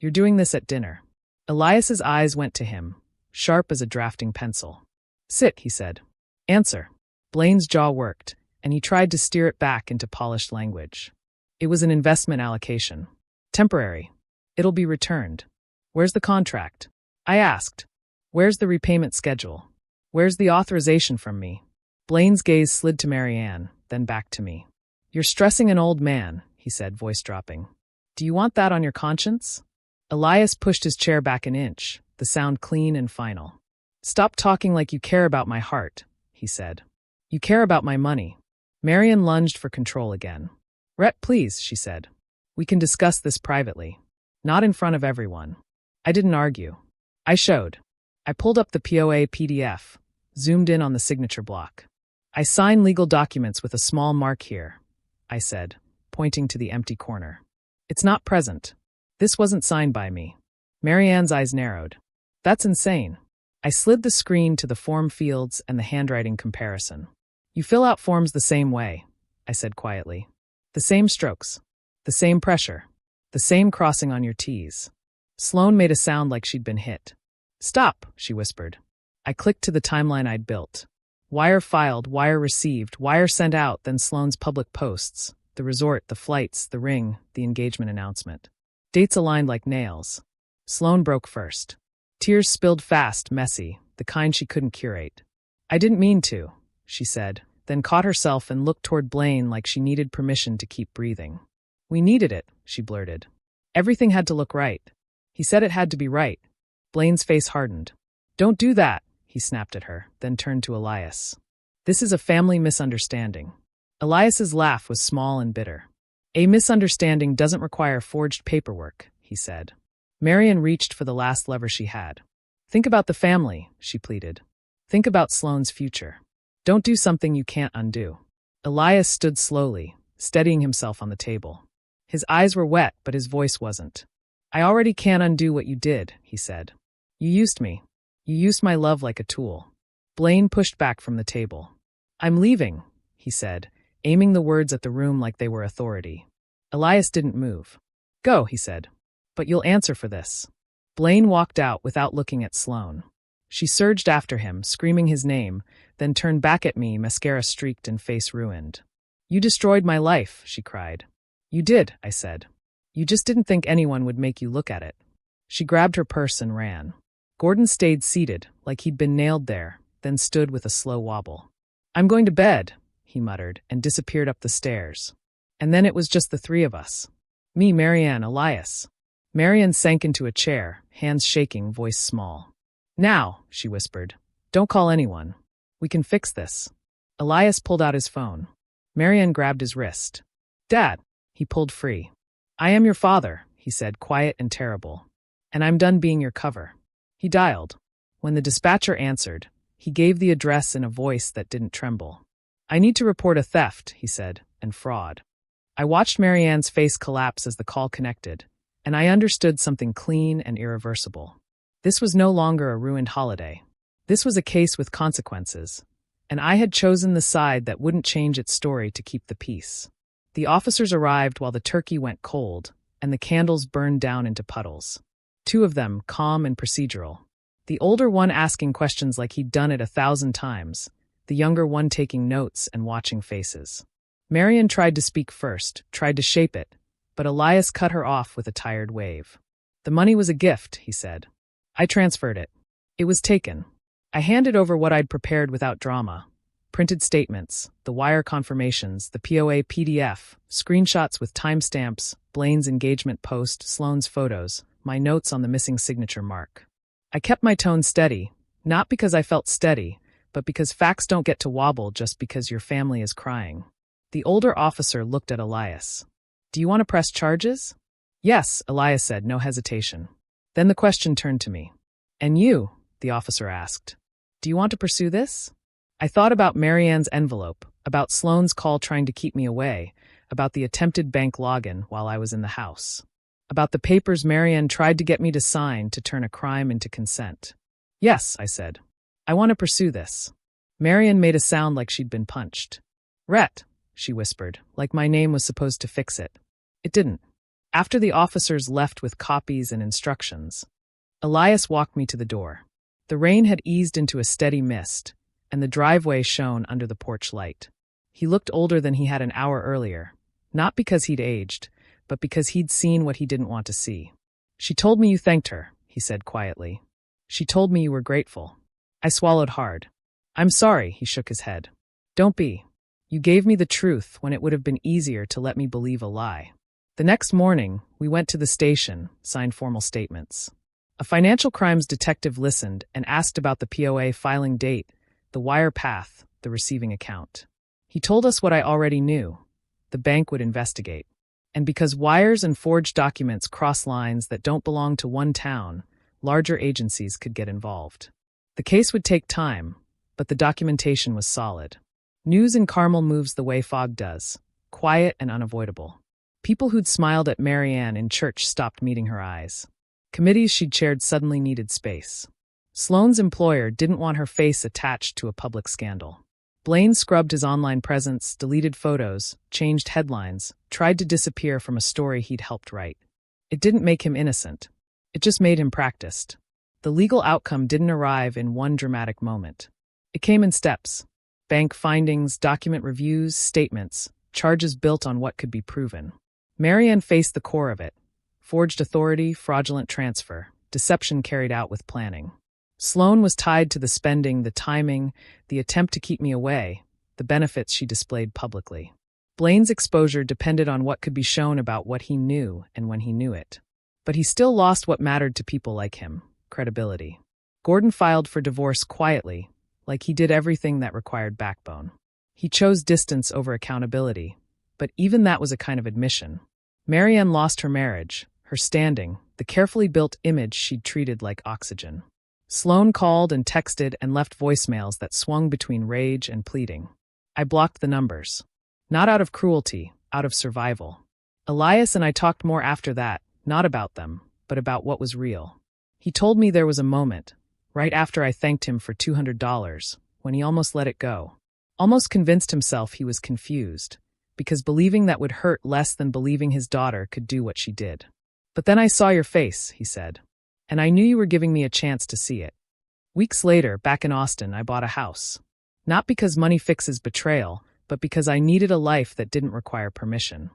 You're doing this at dinner. Elias's eyes went to him, sharp as a drafting pencil. Sit, he said. Answer. Blaine's jaw worked, and he tried to steer it back into polished language. It was an investment allocation. Temporary. It'll be returned. Where's the contract? I asked. Where's the repayment schedule? Where's the authorization from me? Blaine's gaze slid to Marianne, then back to me. You're stressing an old man, he said, voice dropping. Do you want that on your conscience? Elias pushed his chair back an inch, the sound clean and final. Stop talking like you care about my heart, he said. You care about my money. Marian lunged for control again. Rhett, please, she said. We can discuss this privately. Not in front of everyone. I didn't argue. I showed. I pulled up the POA PDF, zoomed in on the signature block. I sign legal documents with a small mark here, I said, pointing to the empty corner. It's not present. This wasn't signed by me. Marianne's eyes narrowed. That's insane. I slid the screen to the form fields and the handwriting comparison. You fill out forms the same way, I said quietly. The same strokes. The same pressure. The same crossing on your T's. Sloane made a sound like she'd been hit. Stop, she whispered. I clicked to the timeline I'd built. Wire filed, wire received, wire sent out, then Sloane's public posts. The resort, the flights, the ring, the engagement announcement. Dates aligned like nails. Sloane broke first. Tears spilled fast, messy, the kind she couldn't curate. I didn't mean to, she said, then caught herself and looked toward Blaine like she needed permission to keep breathing. We needed it, she blurted. Everything had to look right. He said it had to be right. Blaine's face hardened. Don't do that, he snapped at her, then turned to Elias. This is a family misunderstanding. Elias's laugh was small and bitter. A misunderstanding doesn't require forged paperwork, he said. Marian reached for the last lever she had. Think about the family, she pleaded. Think about Sloane's future. Don't do something you can't undo. Elias stood slowly, steadying himself on the table. His eyes were wet, but his voice wasn't. I already can't undo what you did, he said. You used me. You used my love like a tool. Blaine pushed back from the table. I'm leaving, he said, aiming the words at the room like they were authority. Elias didn't move. Go, he said. But you'll answer for this. Blaine walked out without looking at Sloane. She surged after him, screaming his name, then turned back at me, mascara streaked and face ruined. You destroyed my life, she cried. You did, I said. You just didn't think anyone would make you look at it. She grabbed her purse and ran. Gordon stayed seated, like he'd been nailed there, then stood with a slow wobble. I'm going to bed, he muttered, and disappeared up the stairs. And then it was just the three of us. Me, Marianne, Elias. Marianne sank into a chair, hands shaking, voice small. Now, she whispered. Don't call anyone. We can fix this. Elias pulled out his phone. Marianne grabbed his wrist. Dad. He pulled free. I am your father, he said, quiet and terrible. And I'm done being your cover. He dialed. When the dispatcher answered, he gave the address in a voice that didn't tremble. I need to report a theft, he said, and fraud. I watched Marianne's face collapse as the call connected, and I understood something clean and irreversible. This was no longer a ruined holiday. This was a case with consequences, and I had chosen the side that wouldn't change its story to keep the peace. The officers arrived while the turkey went cold, and the candles burned down into puddles. Two of them, calm and procedural. The older one asking questions like he'd done it 1,000 times, the younger one taking notes and watching faces. Marian tried to speak first, tried to shape it, but Elias cut her off with a tired wave. The money was a gift, he said. I transferred it. It was taken. I handed over what I'd prepared without drama. Printed statements, the wire confirmations, the POA PDF, screenshots with timestamps, Blaine's engagement post, Sloane's photos, my notes on the missing signature mark. I kept my tone steady, not because I felt steady, but because facts don't get to wobble just because your family is crying. The older officer looked at Elias. Do you want to press charges? Yes, Elias said, no hesitation. Then the question turned to me. And you? The officer asked. Do you want to pursue this? I thought about Marianne's envelope, about Sloane's call trying to keep me away, about the attempted bank login while I was in the house, about the papers Marianne tried to get me to sign to turn a crime into consent. Yes, I said. I want to pursue this. Marianne made a sound like she'd been punched. Rhett, she whispered, like my name was supposed to fix it. It didn't. After the officers left with copies and instructions, Elias walked me to the door. The rain had eased into a steady mist, and the driveway shone under the porch light. He looked older than he had an hour earlier, not because he'd aged, but because he'd seen what he didn't want to see. She told me you thanked her, he said quietly. She told me you were grateful. I swallowed hard. I'm sorry, he shook his head. Don't be. You gave me the truth when it would have been easier to let me believe a lie. The next morning, we went to the station, signed formal statements. A financial crimes detective listened and asked about the POA filing date, the wire path, the receiving account. He told us what I already knew. The bank would investigate. And because wires and forged documents cross lines that don't belong to one town, larger agencies could get involved. The case would take time, but the documentation was solid. News in Carmel moves the way fog does, quiet and unavoidable. People who'd smiled at Marianne in church stopped meeting her eyes. Committees she'd chaired suddenly needed space. Sloane's employer didn't want her face attached to a public scandal. Blaine scrubbed his online presence, deleted photos, changed headlines, tried to disappear from a story he'd helped write. It didn't make him innocent. It just made him practiced. The legal outcome didn't arrive in one dramatic moment. It came in steps. Bank findings, document reviews, statements, charges built on what could be proven. Marianne faced the core of it. Forged authority, fraudulent transfer, deception carried out with planning. Sloane was tied to the spending, the timing, the attempt to keep me away, the benefits she displayed publicly. Blaine's exposure depended on what could be shown about what he knew and when he knew it. But he still lost what mattered to people like him, credibility. Gordon filed for divorce quietly, like he did everything that required backbone. He chose distance over accountability, but even that was a kind of admission. Marianne lost her marriage, her standing, the carefully built image she'd treated like oxygen. Sloane called and texted and left voicemails that swung between rage and pleading. I blocked the numbers. Not out of cruelty, out of survival. Elias and I talked more after that, not about them, but about what was real. He told me there was a moment, right after I thanked him for $200, when he almost let it go. Almost convinced himself he was confused, because believing that would hurt less than believing his daughter could do what she did. But then I saw your face, he said, and I knew you were giving me a chance to see it. Weeks later, back in Austin, I bought a house. Not because money fixes betrayal, but because I needed a life that didn't require permission.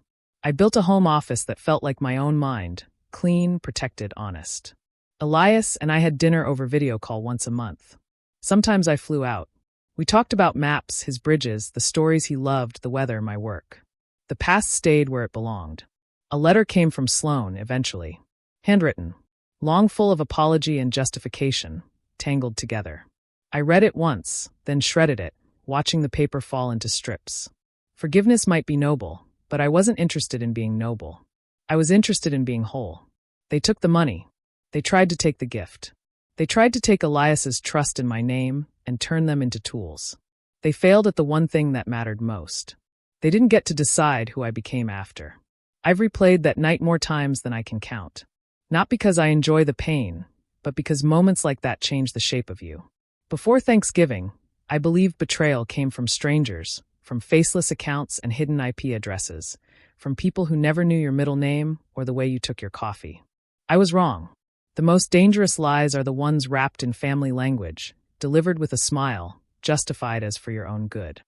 I built a home office that felt like my own mind, clean, protected, honest. Elias and I had dinner over video call once a month. Sometimes I flew out. We talked about maps, his bridges, the stories he loved, the weather, my work. The past stayed where it belonged. A letter came from Sloane, eventually. Handwritten. Long full of apology and justification, tangled together. I read it once, then shredded it, watching the paper fall into strips. Forgiveness might be noble, but I wasn't interested in being noble. I was interested in being whole. They took the money. They tried to take the gift. They tried to take Elias's trust in my name and turn them into tools. They failed at the one thing that mattered most. They didn't get to decide who I became after. I've replayed that night more times than I can count. Not because I enjoy the pain, but because moments like that change the shape of you. Before Thanksgiving, I believed betrayal came from strangers, from faceless accounts and hidden IP addresses, from people who never knew your middle name or the way you took your coffee. I was wrong. The most dangerous lies are the ones wrapped in family language, delivered with a smile, justified as for your own good.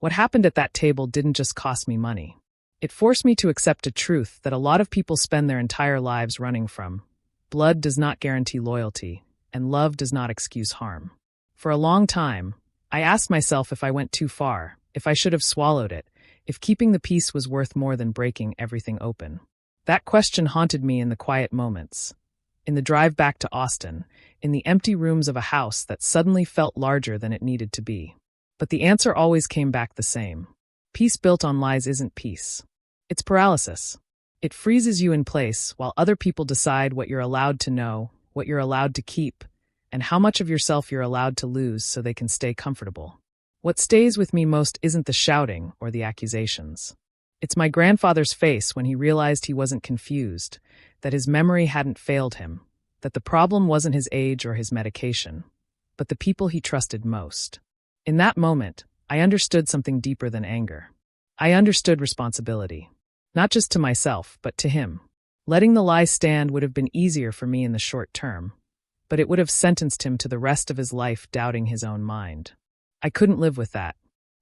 What happened at that table didn't just cost me money. It forced me to accept a truth that a lot of people spend their entire lives running from. Blood does not guarantee loyalty, and love does not excuse harm. For a long time, I asked myself if I went too far, if I should have swallowed it, if keeping the peace was worth more than breaking everything open. That question haunted me in the quiet moments. in the drive back to Austin, in the empty rooms of a house that suddenly felt larger than it needed to be. But the answer always came back the same. Peace built on lies isn't peace. It's paralysis. It freezes you in place while other people decide what you're allowed to know, what you're allowed to keep, and how much of yourself you're allowed to lose so they can stay comfortable. What stays with me most isn't the shouting or the accusations. It's my grandfather's face when he realized he wasn't confused, that his memory hadn't failed him, that the problem wasn't his age or his medication, but the people he trusted most. In that moment, I understood something deeper than anger. I understood responsibility, not just to myself, but to him. Letting the lie stand would have been easier for me in the short term, but it would have sentenced him to the rest of his life doubting his own mind. I couldn't live with that.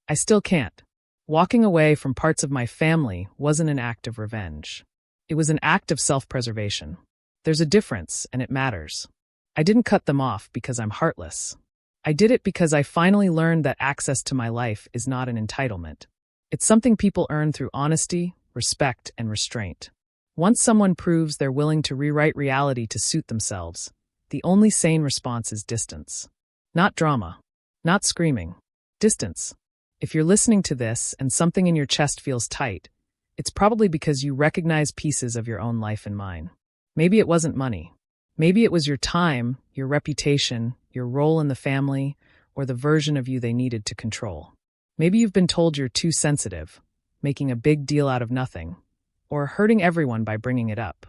I still can't. Walking away from parts of my family wasn't an act of revenge. It was an act of self-preservation. There's a difference, and it matters. I didn't cut them off because I'm heartless. I did it because I finally learned that access to my life is not an entitlement. It's something people earn through honesty, respect, and restraint. Once someone proves they're willing to rewrite reality to suit themselves, the only sane response is distance. Not drama. Not screaming. Distance. If you're listening to this and something in your chest feels tight, it's probably because you recognize pieces of your own life in mine. Maybe it wasn't money. Maybe it was your time, your reputation, your role in the family, or the version of you they needed to control. Maybe you've been told you're too sensitive, making a big deal out of nothing, or hurting everyone by bringing it up.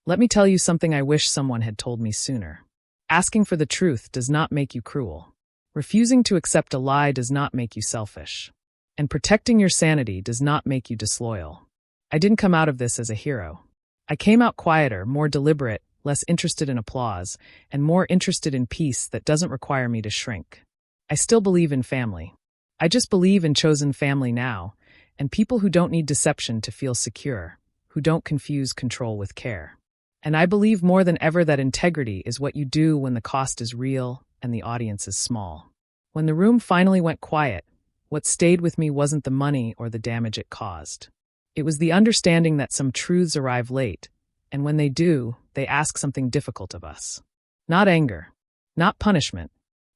Let me tell you something I wish someone had told me sooner. Asking for the truth does not make you cruel. Refusing to accept a lie does not make you selfish. And protecting your sanity does not make you disloyal. I didn't come out of this as a hero. I came out quieter, more deliberate, less interested in applause, and more interested in peace that doesn't require me to shrink. I still believe in family. I just believe in chosen family now, and people who don't need deception to feel secure, who don't confuse control with care. And I believe more than ever that integrity is what you do when the cost is real and the audience is small. When the room finally went quiet, what stayed with me wasn't the money or the damage it caused. It was the understanding that some truths arrive late, and when they do, they ask something difficult of us. Not anger, not punishment,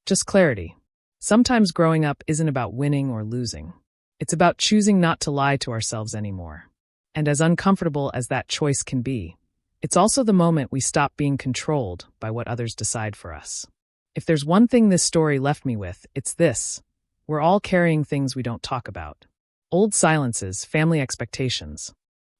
just clarity. Sometimes growing up isn't about winning or losing. It's about choosing not to lie to ourselves anymore. And as uncomfortable as that choice can be, it's also the moment we stop being controlled by what others decide for us. If there's one thing this story left me with, it's this. We're all carrying things we don't talk about. Old silences, family expectations.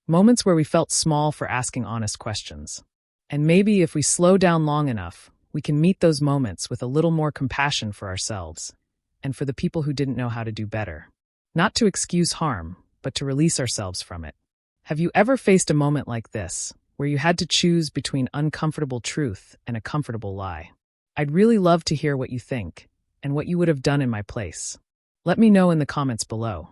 Moments where we felt small for asking honest questions. And maybe if we slow down long enough, we can meet those moments with a little more compassion for ourselves and for the people who didn't know how to do better. Not to excuse harm, but to release ourselves from it. Have you ever faced a moment like this, where you had to choose between uncomfortable truth and a comfortable lie? I'd really love to hear what you think and what you would have done in my place. Let me know in the comments below.